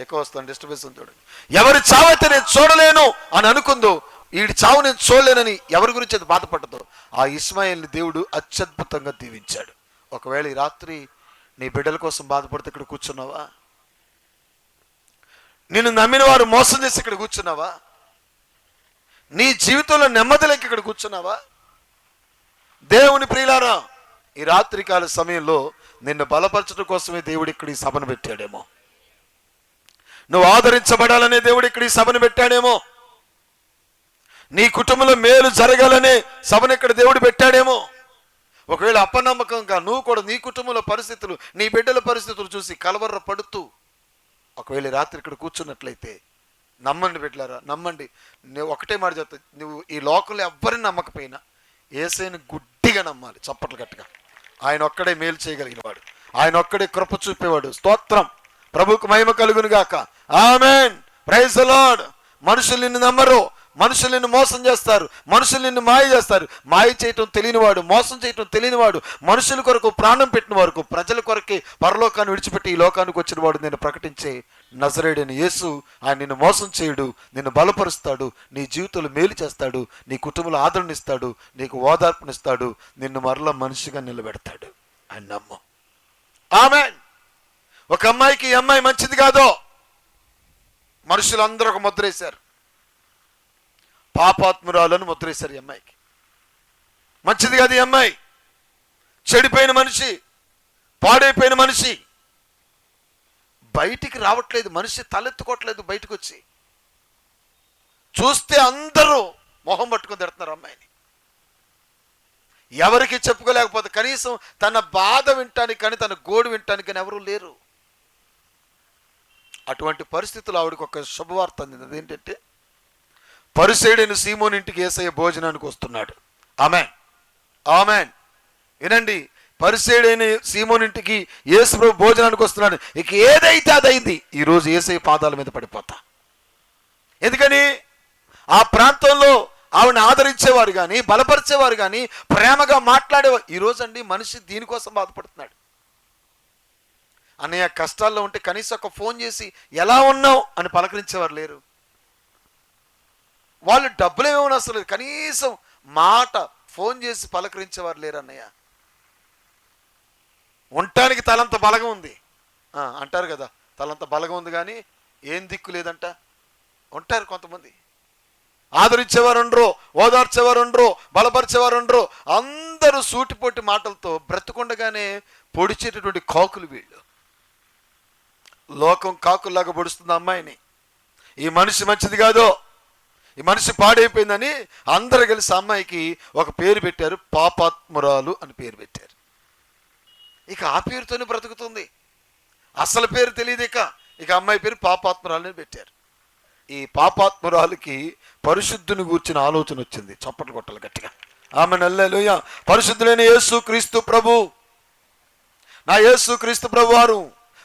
ఎక్కువ వస్తాను డిస్టర్బెన్స్ చూడండి, ఎవరి చావైతే నేను చూడలేను అని అనుకుందో, వీడి చావు నేను చూడలేనని ఎవరి గురించి అది బాధపడ్డదో, ఆ ఇస్మాయిల్ని దేవుడు అత్యద్భుతంగా దీవించాడు. ఒకవేళ ఈ రాత్రి నీ బిడ్డల కోసం బాధపడితే ఇక్కడ కూర్చున్నావా, నిన్ను నమ్మిన వారు మోసం చేసి ఇక్కడ కూర్చున్నావా, నీ జీవితంలో నెమ్మది లేక ఇక్కడ కూర్చున్నావా, దేవుని ప్రియులారా ఈ రాత్రికాల సమయంలో నిన్ను బలపరచడం కోసమే దేవుడు ఇక్కడ ఈ సభను పెట్టాడేమో, నువ్వు ఆదరించబడాలనే దేవుడు ఇక్కడ ఈ సభను పెట్టాడేమో, నీ కుటుంబంలో మేలు జరగాలనే సభను ఇక్కడ దేవుడు పెట్టాడేమో. ఒకవేళ అపనమ్మకంగా నువ్వు కూడా నీ కుటుంబంలో పరిస్థితులు, నీ బిడ్డల పరిస్థితులు చూసి కలవర పడుతూ ఒకవేళ రాత్రి ఇక్కడ కూర్చున్నట్లయితే నమ్మండి బిడ్డలారా, నమ్మండి. నువ్వు ఒకటే మాట చెప్తా, నువ్వు ఈ లోకంలో ఎవ్వరిని నమ్మకపోయినా యేసయ్యను గుడ్డిగా నమ్మాలి. చప్పట్లు గట్టిగా. ఆయన ఒక్కడే మేలు చేయగలిగిన వాడు, ఆయన ఒక్కడే కృప చూపేవాడు. స్తోత్రం, ప్రభువుకు మహిమ కలుగును గాక. ఆమేన్, ప్రైజ్ ది లార్డ్. మనుషులు నిన్ను నమ్మరు, మనుషులు నిన్ను మోసం చేస్తారు, మనుషులు నిన్ను మాయ చేస్తారు. మాయ చేయటం తెలియనివాడు, మోసం చేయటం తెలియనివాడు, మనుషుల కొరకు ప్రాణం పెట్టిన వరకు, ప్రజల కొరకే పరలోకాన్ని విడిచిపెట్టి ఈ లోకానికి వచ్చిన వాడు నేను ప్రకటించే నజరేయుడైన యేసు. ఆయన నిన్ను మోసం చేయుడు, నిన్ను బలపరుస్తాడు, నీ జీవితంలో మేలు చేస్తాడు, నీ కుటుంబంలో ఆదరణిస్తాడు, నీకు ఓదార్పునిస్తాడు, నిన్ను మరలా మనిషిగా నిలబెడతాడు. ఆయన నమ్ము. ఆమేన్. ఒక అమ్మాయికి ఈ అమ్మాయి మంచిది కాదో మనుషులందరూ ఒక ముద్ర వేశారు, పాపాత్మురాలను ముద్రేశారు. ఈ అమ్మాయికి మంచిది కాదు, ఈ అమ్మాయి చెడిపోయిన మనిషి, పాడైపోయిన మనిషి, బయటికి రావట్లేదు, మనిషి తలెత్తుకోవట్లేదు, బయటకు వచ్చి చూస్తే అందరూ మొహం పట్టుకొని తిడుతున్నారు అమ్మాయిని. ఎవరికి చెప్పుకోలేకపోతే, కనీసం తన బాధ వినటానికి కానీ తన గోడు వినటానికి కానీ ఎవరూ లేరు. అటువంటి పరిస్థితులు ఆవిడకి ఒక శుభవార్త అందింది. అదేంటంటే పరిసయ్యుడైన సీమోను ఇంటికి యేసయ్య భోజనానికి వస్తున్నాడు. ఆమేన్ ఆమేన్. వినండి, పరిసయ్యుడైన సీమోను ఇంటికి యేసు ప్రభు భోజనానికి వస్తున్నాడు. ఇక ఏదైతే అదైంది. ఈరోజు యేసయ్య పాదాల మీద పడిపోతా. ఎందుకని ఆ ప్రాంతంలో ఆవిడని ఆదరించేవారు కానీ, బలపరిచేవారు కానీ, ప్రేమగా మాట్లాడేవారు. ఈరోజు అండి మనిషి దీనికోసం బాధపడుతున్నాడు. అన్నయ్య కష్టాల్లో ఉంటే కనీసం ఒక ఫోన్ చేసి ఎలా ఉన్నావు అని పలకరించేవారు లేరు. వాళ్ళు డబ్బులు ఏమైనా అసలు కనీసం మాట ఫోన్ చేసి పలకరించేవారు లేరు. అన్నయ్య ఉండటానికి తలంత బలగం ఉంది అంటారు కదా, తలంత బలగం ఉంది కానీ ఏం దిక్కు లేదంట. ఉంటారు కొంతమంది, ఆదరించేవారు ఉండరు, ఓదార్చేవారు ఉండరు, బలపరిచేవారు ఉండరు. అందరూ సూటిపోటి మాటలతో బ్రతుకుండగానే పొడిచేటటువంటి కాకులు వీళ్ళు. లోకం కాకుల్లాగా పొడుస్తుంది అమ్మాయిని. ఈ మనిషి మంచిది కాదు, ఈ మనిషి పాడైపోయిందని అందరు కలిసి అమ్మాయికి ఒక పేరు పెట్టారు, పాపాత్మురాలు అని పేరు పెట్టారు. ఇక ఆ పేరుతోనే బ్రతుకుతుంది, అసలు పేరు తెలియదు. ఇక అమ్మాయి పేరు పాపాత్మురాలు అని పెట్టారు. ఈ పాపాత్మురాలుకి పరిశుద్ధుని గూర్చిన ఆలోచన వచ్చింది. చప్పట్లు కొట్టాలి గట్టిగా. ఆమె హల్లెలూయా. పరిశుద్ధులైన యేసు క్రీస్తు ప్రభు, నా యేసు క్రీస్తు ప్రభు వారు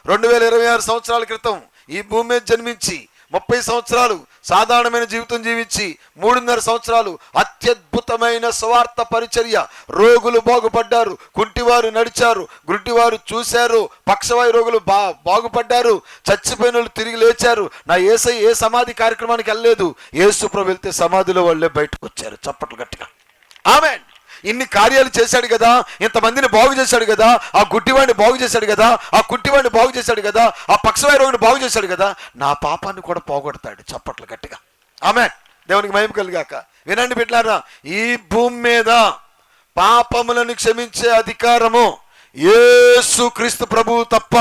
2026 సంవత్సరాల క్రితం ఈ భూమి మీద జన్మించి 30 సంవత్సరాలు సాధారణమైన జీవితం జీవించి 3.5 సంవత్సరాలు అత్యద్భుతమైన స్వార్థ పరిచర్య. రోగులు బాగుపడ్డారు, కుంటివారు నడిచారు, గుడ్డివారు చూశారు, పక్షవాయు రోగులు బాగుపడ్డారు, చచ్చిపోయిన వాళ్ళు తిరిగి లేచారు. నా యేసయ్య ఏ సమాధి కార్యక్రమానికి వెళ్ళలేదు, యేసు ప్రభు వెళ్తే సమాధిలో వాళ్ళే బయటకు వచ్చారు. చప్పట్లు గట్టిగా. ఆమేన్. ఇన్ని కార్యాలు చేశాడు కదా, ఇంతమందిని బాగు చేశాడు కదా, ఆ గుడ్డివాడిని బాగు చేశాడు కదా, ఆ కుంటివాడిని బాగు చేశాడు కదా, ఆ పక్షవాయు రోగిని బాగు చేశాడు కదా, నా పాపాన్ని కూడా పోగొడతాడు. చప్పట్లు గట్టిగా. ఆమేన్. దేవునికి మహిమ కలుగాక. వినండి బిడ్డలారా, ఈ భూమి మీద పాపములను క్షమించే అధికారము యేసు క్రీస్తు ప్రభువు తప్ప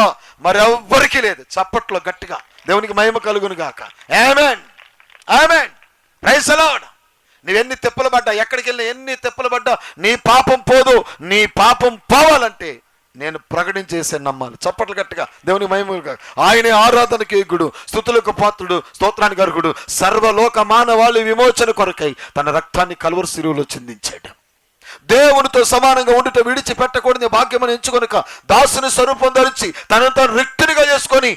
మరెవ్వరికీ లేదు. చప్పట్లో గట్టిగా దేవునికి మహిమ కలుగును గాక. Amen, amen. Praise the Lord. నువ్వెన్ని తెప్పలు పడ్డా, ఎక్కడికి వెళ్ళినా ఎన్ని తెప్పలు పడ్డా నీ పాపం పోదు. నీ పాపం పోవాలంటే నేను ప్రకటించేసే నమ్మాలి. చప్పట్లు గట్టిగా దేవునికి మహిమ. ఆయనే ఆరాధనకి యోగ్యుడు, స్తుతులకు పాత్రుడు, స్తోత్రానికి అర్హుడు. సర్వలోక మానవాళి విమోచన కొరకై తన రక్తాన్ని కల్వరి శిలువలో చిందించాడు. దేవునితో సమానంగా ఉండుట విడిచిపెట్టకూడని భాగ్యమని ఎంచుకొనక దాసుని స్వరూపం ధరించి తనను తాను రిక్తునిగా చేసుకొని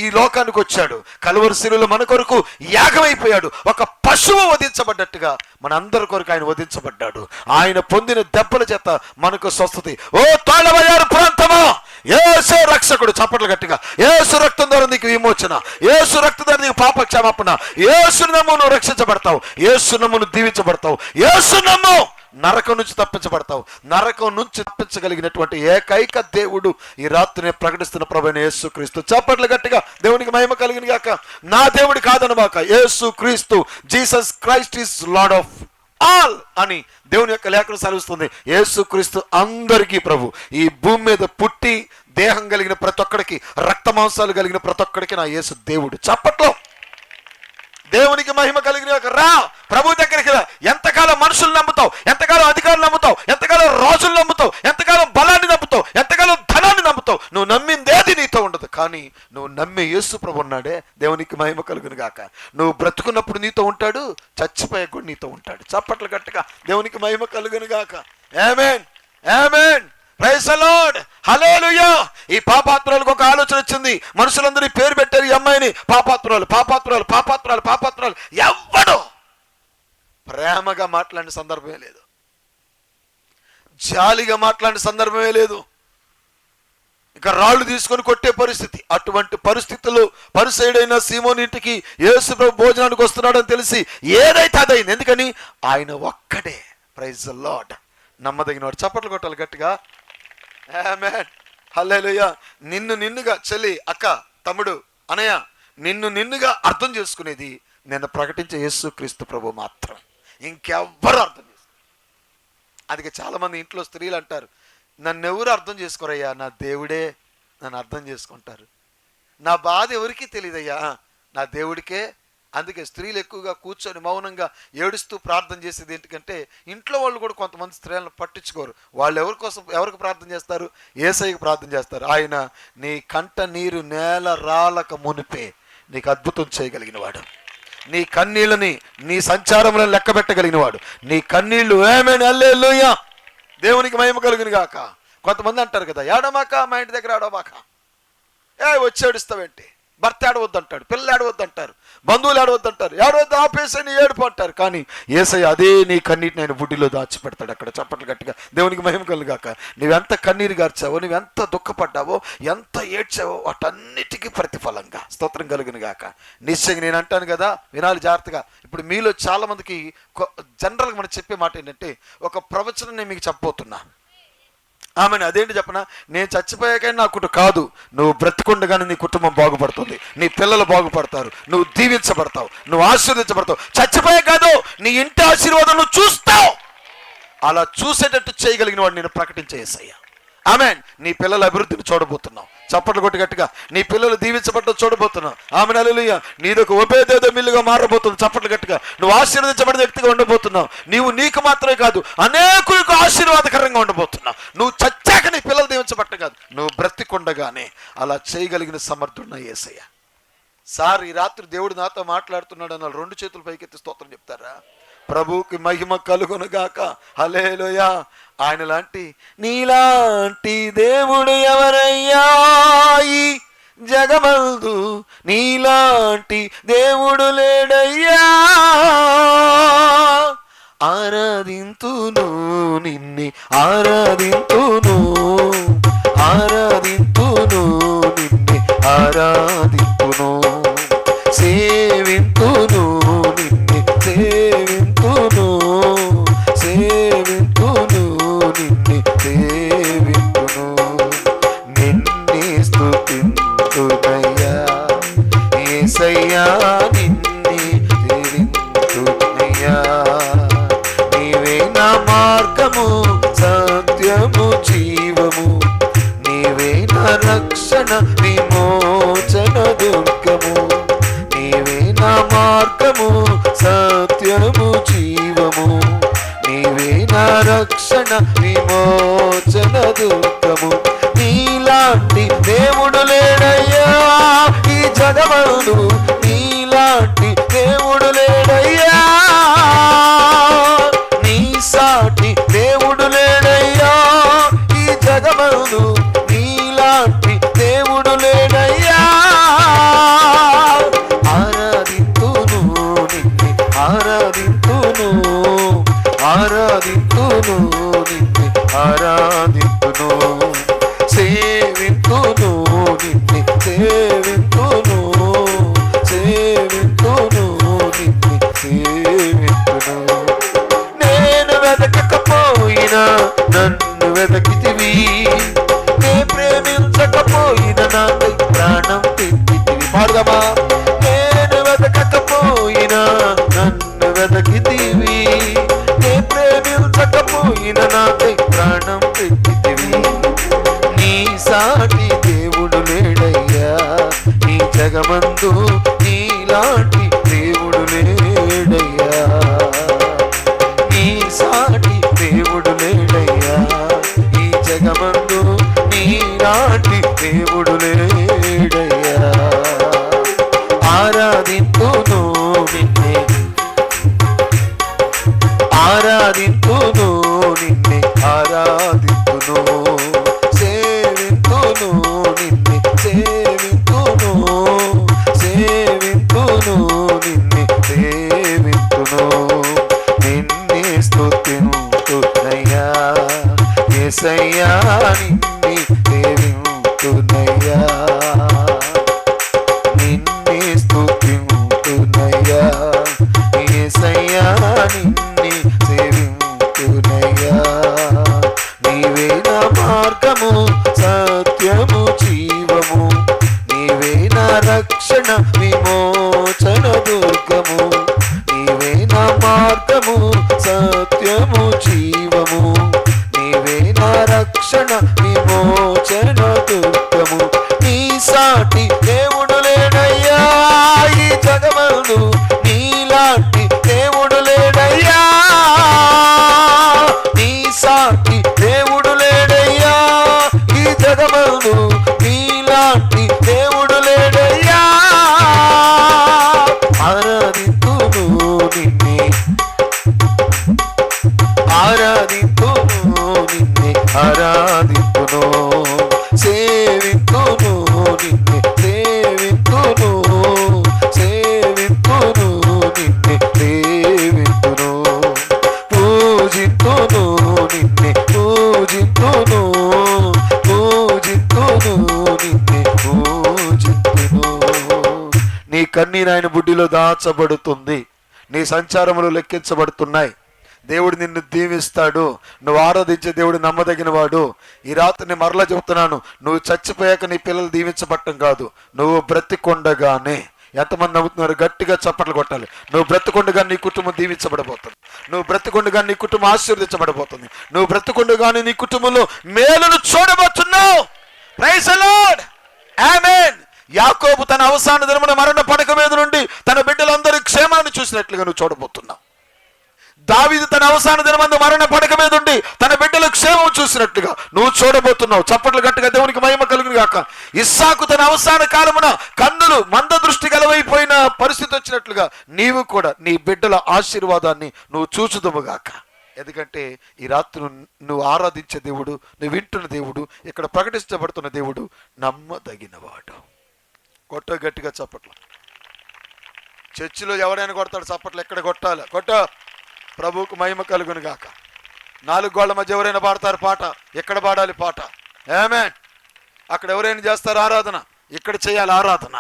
ఈ లోకానికి వచ్చాడు. కల్వరి శిలువలో మన కొరకు యాగమైపోయాడు. ఒక పశువు వధించబడ్డట్టుగా మన అందరి కొరకు ఆయన వధించబడ్డాడు. ఆయన పొందిన దెబ్బల చేత మనకు స్వస్థత. ఓ తాళవయారు ప్రాంతమా, యేసు రక్షకుడు. చప్పట్లు గట్టిగా. యేసు రక్తం ద్వారా నీకు విమోచన, యేసు రక్తం ద్వారా నీకు పాప క్షమాపణ. యేసు నమ్ము నువ్వు రక్షించబడతావు, యేసు నమ్ము నువ్వు దీవించబడతావు, యేసు నమ్ము నరకం నుంచి తప్పించబడతావు. నరకం నుంచి తప్పించగలిగినటువంటి ఏకైక దేవుడు ఈ రాత్రిని ప్రకటిస్తున్న ప్రభువైన యేసు క్రీస్తు. చప్పట్లు గట్టిగా దేవునికి మహిమ కలిగిన గాక. నా దేవుడు కాదనమాక, యేసు క్రీస్తు, Jesus Christ is lord of all అని దేవుని యొక్క లేఖనం సెలవిస్తుంది. యేసు క్రీస్తు అందరికీ ప్రభు. ఈ భూమి మీద పుట్టి దేహం కలిగిన ప్రతి ఒక్కడికి, రక్త మాంసాలు కలిగిన ప్రతి ఒక్కడికి నా యేసు దేవుడు. చప్పట్లో దేవునికి మహిమ కలిగిన రా ప్రభు దగ్గరికి రా. ఎంతకాలం మనుషులు నమ్ముతావు, ఎంతకాలం అధికారులు నమ్ముతావు, ఎంతకాలం రాజులు నమ్ముతావు, ఎంతకాలం బలాన్ని నమ్ముతావు, ఎంతకాలం ధనాన్ని నమ్ముతావు. నువ్వు నమ్మిందేది నీతో ఉండదు, కానీ నువ్వు నమ్మే యేసు ప్రభు ఉన్నాడే. దేవునికి మహిమ కలుగును గాక. నువ్వు బ్రతుకున్నప్పుడు నీతో ఉంటాడు, చచ్చిపోయే కూడా నీతో ఉంటాడు. చప్పట్లు గట్టిగా దేవునికి మహిమ కలుగును గాక. Amen, amen. Praise the Lord. Hallelujah. ఈ పాపాత్మురాలకు ఒక ఆలోచన వచ్చింది. మనుషులందరూ పేరు పెట్టారు ఈ అమ్మాయిని పాపాత్మురాలు, పాపాత్మురాలు, పాపాత్మురాలు, పాపాత్మురాలు. ఎవ్వడు ప్రేమగా మాట్లాడిన సందర్భమే లేదు, జాలిగా మాట్లాడిన సందర్భమే లేదు. ఇక రాళ్ళు తీసుకొని కొట్టే పరిస్థితి. అటువంటి పరిస్థితుల్లో పరిసయ్యుడైన సీమోను ఇంటికి యేసు ప్రభు భోజనానికి వస్తున్నాడని తెలిసి ఏదైతే అదైంది. ఎందుకని ఆయన ఒక్కడే. Praise the Lord. నమ్మదగినవాడు. చప్పట్లు కొట్టాలి గట్టిగా. ఆమేన్, హల్లెలూయా. నిన్నుగా చెల్లి, అక్క, తమ్ముడు, అనయ్య, నిన్నుగా అర్థం చేసుకునేది నేను ప్రకటించే యేసు క్రీస్తు ప్రభు మాత్రం. ఇంకెవ్వరు అర్థం చేసుకో. అందుకే చాలామంది ఇంట్లో స్త్రీలు అంటారు, నన్ను ఎవరు అర్థం చేసుకోరయ్యా, నా దేవుడే నన్ను అర్థం చేసుకుంటారు. నా బాధ ఎవరికీ తెలియదయ్యా, నా దేవుడికే. అందుకే స్త్రీలు ఎక్కువగా కూర్చొని మౌనంగా ఏడుస్తూ ప్రార్థన చేసేది. ఎందుకంటే ఇంట్లో వాళ్ళు కూడా కొంతమంది స్త్రీలను పట్టించుకోరు. వాళ్ళు ఎవరికి ప్రార్థన చేస్తారు? యేసయ్యకి ప్రార్థన చేస్తారు. ఆయన నీ కంట నీరు నేల రాలక మునిపే నీకు అద్భుతం చేయగలిగిన వాడు. నీ కన్నీళ్ళని, నీ సంచారములను లెక్క పెట్టగలిగిన వాడు. నీ కన్నీళ్లు ఆమేన్, హల్లెలూయా. దేవునికి మహిమ కలుగును గాక. కొంతమంది అంటారు కదా, ఏడమాక, మా ఇంటి దగ్గర ఆడమాక, వచ్చి ఏడుస్తావేంటి, భర్త ఏడవద్దంటాడు, పిల్లలు ఏడవద్దంటారు, బంధువులు ఏడవద్దంటారు, ఏడవద్దు ఆపేసని ఏడుపు అంటారు. కానీ యేసయ్య అదే నీ కన్నీటిని ఆయన బుడ్డిలో దాచిపెడతాడు. అక్కడ చప్పట్లు గట్టిగా దేవునికి మహిమ కలుగాక. నువ్వెంత కన్నీరు గార్చావో, నువ్వెంత దుఃఖపడ్డావో, ఎంత ఏడ్చావో వాటన్నిటికీ ప్రతిఫలంగా స్తోత్రం కలుగును గాక. నిశ్చయంగా నేను అంటాను కదా, వినాలి జాగ్రత్తగా. ఇప్పుడు మీలో చాలా మందికి జనరల్గా మనం చెప్పే మాట ఏంటంటే, ఒక ప్రవచనం నేను మీకు చెప్పబోతున్నా. ఆమెను అదేంటి చెప్పనా, నేను చచ్చిపోయాకైనా నా కుటుంబం కాదు, నువ్వు బ్రతికుండగానే నీ కుటుంబం బాగుపడుతుంది, నీ పిల్లలు బాగుపడతారు, నువ్వు దీవించబడతావు, నువ్వు ఆశీర్వదించబడతావు. చచ్చిపోయే కాదు, నీ ఇంటి ఆశీర్వాదం నువ్వు చూస్తావు. అలా చూసేటట్టు చేయగలిగిన వాడు నేను ప్రకటించే యేసయ్య. ఆమెన్. నీ పిల్లల అభివృద్ధిని చూడబోతున్నావు. చప్పట్లు కొట్టి గట్టిగా నీ పిల్లలు దీవించబడ్డ చూడబోతున్నావు. ఆమెన్. హల్లెలూయా. నీదొక ఉభయదేదో మిల్లుగా మారబోతుంది. చప్పట్లు గట్టిగా. నువ్వు ఆశీర్వదించబడిన వ్యక్తిగా ఉండబోతున్నావు. నీకు మాత్రమే కాదు, అనేకులకు ఆశీర్వాదకరంగా ఉండబోతున్నావు. నువ్వు చచ్చాక నీ పిల్లలు దీవించబట్ట కాదు, నువ్వు బ్రతికొండగానే అలా చేయగలిగిన సమర్థున్న యేసయ్య. సార్, ఈ రాత్రి దేవుడు నాతో మాట్లాడుతున్నాడు అన్న 2 చేతులు పైకెత్తి స్తోత్రం చెప్తారా? ప్రభువుకి మహిమ కలుగును గాక. హల్లెలూయా. ఆయన లాంటి నీలాంటి దేవుడు ఎవరయ్యా ఈ జగమందు? నీలాంటి దేవుడు లేడయ్యా. ఆరాధింతును నిన్నే, ఆరాధింతును, ఆరాధింతును నిన్నే, ఆరాధింతును, సేవింతును నిన్నే, సేవింతును, సేవింతును నిన్నే, సేవింతును, నిన్నే స్తుతింతునయ్యా యేసయ్యా, నిన్నే సేవింతునయ్యా. నీవే నా మార్గము, సత్యము, జీవము, నీవే నా రక్షణ, విమోచన, దుర్గము, నీవే నా మార్గము, సత్యము, జీవము, నీవే నా రక్షణ, విమోచన, దుర్గము. నీలాంటి దేవుడు లేడయ్యా ఈ జగమందు, నీలాంటి దేవుడు లేడయ్యా, నీ సాటి దేవుడు లేడయ్యా ఈ జగమందు, నీలాంటి దేవుడు లేడయ్యా. ఆరాధింతును నిన్నే, ఆరాధింతును, ఆరాధింతును నిన్నే, ఆరాధింతును, సేవింతును నిన్నే, సేవింతును, సేవింతును నిన్నే, సేవింతును. నేను వెతకకపోయినా నన్ను వెతకితివి, నే ప్రేమించకపోయినా నాకై ప్రాణం పెట్టితివి. పాడదామా? నేను వెతకకపోయినా నన్ను వెతకితివి, నే ప్రేమించకపోయినా నాకై ప్రాణం పెట్టితివి. నీ సాటి దేవుడు లేడయ్యా ఈ జగమందు, నీలాంటి దేవుడు లేడయ్యా, నీ సాటి దేవుడు లేడయ్యా ఈ జగమందు, నీలాంటి దేవుడు లేడయ్యా. ఆరాధింతును నిన్నే, ఆరాధింతును నిన్నే, ఆరాధింతును, సేవింతును నిన్నే, సేవింతును, సేవింతును నిన్నే, సేవింతును, నిన్నే స్తుతింతునయ్యా యేసయ్యా, నిన్నే సేవింతునయ్యా, నిన్నే స్తుతింతునయ్యా యేసయ్యా, నిన్నే సేవింతునయ్యా. నీవే నా మార్గము, సత్యము, జీవము, నీవే నా రక్షణ, విమోచన, దుర్గము, నీవే నా మార్గము, సత్యము, జీవము, నీవే నా రక్షణ, విమోచన, దుర్గము. నీ సాటి దేవుడు లేడయ్యా ఈ జగమందు, నీలాంటి దేవుడు లేడయ్యా, నీ సాటి దేవుడు లేడయ్యా ఈ జగమందు, నీలాంటి దేవుడు లేడయ్యా. ఆరాధింతును నిన్నే, ఆరాధింతును నిన్నే, ఆరాధింతును, సేవింతును నిన్నే, సేవింతును, సేవింతును నిన్నే, సేవింతును, పూజింతును నిన్నే, పూజింతును, పూజింతును నిన్నే, పూజింతును. నీ కన్నీరు ఆయన బుడ్డిలో దాచబడుతుంది, నీ సంచారములు లెక్కించబడుతున్నాయి. దేవుడు నిన్ను దీవిస్తాడు. నువ్వు ఆరాధించే దేవుడు నమ్మదగిన వాడు. ఈ రాత్రిని మరలా చెబుతున్నాను, నువ్వు చచ్చిపోయాక నీ పిల్లలు దీవించబట్టం కాదు, నువ్వు బ్రతికొండగానే ఎంతమంది నవ్వుతున్నారు? గట్టిగా చప్పట్లు కొట్టాలి. నువ్వు బ్రతుకుండగా నీ కుటుంబం దీవించబడబోతుంది. నువ్వు బ్రతుకుండగా నీ కుటుంబం ఆశీర్వదించబడబోతుంది. నువ్వు బ్రతుకుండగానే నీ కుటుంబంలో మేలును చూడబోతున్నావు. Praise the Lord. ఆమేన్. యాకోబు తన అవసాన దినమున మరణ పడక మీద నుండి తన బిడ్డలందరి క్షేమాన్ని చూసినట్లుగా నువ్వు చూడబోతున్నావు. దావీదు తన అవసాన దినమందు మరణ పడక మీద ఉండి తన బిడ్డల క్షేమం చూసినట్లుగా నువ్వు చూడబోతున్నావు. చప్పట్లు గట్టిగా దేవునికి మహిమ కలుగును గాక. ఇస్సాకు తన అవసాన కాలమున కన్నులు మంద దృష్టి గలవైపోయిన పరిస్థితి వచ్చినట్లుగా నీవు కూడా నీ బిడ్డల ఆశీర్వాదాన్ని నువ్వు చూచుదువుగాక. ఎందుకంటే ఈ రాత్రి నువ్వు ఆరాధించే దేవుడు, నువ్వు వింటున్న దేవుడు, ఇక్కడ ప్రకటించబడుతున్న దేవుడు నమ్మదగినవాడు. కొట్ట గట్టిగా చప్పట్లు. చర్చిలో ఎవరైనా కొడతాడు చప్పట్లు, ఎక్కడ కొట్టాలి? కొట్ట. ప్రభువుకు మహిమ కలుగును గాక. 4 గోళ్ల మధ్య ఎవరైనా పాడతారు పాట, ఎక్కడ పాడాలి పాట? ఆమేన్. అక్కడ ఎవరైనా చేస్తారు ఆరాధన, ఇక్కడ చేయాలి ఆరాధన.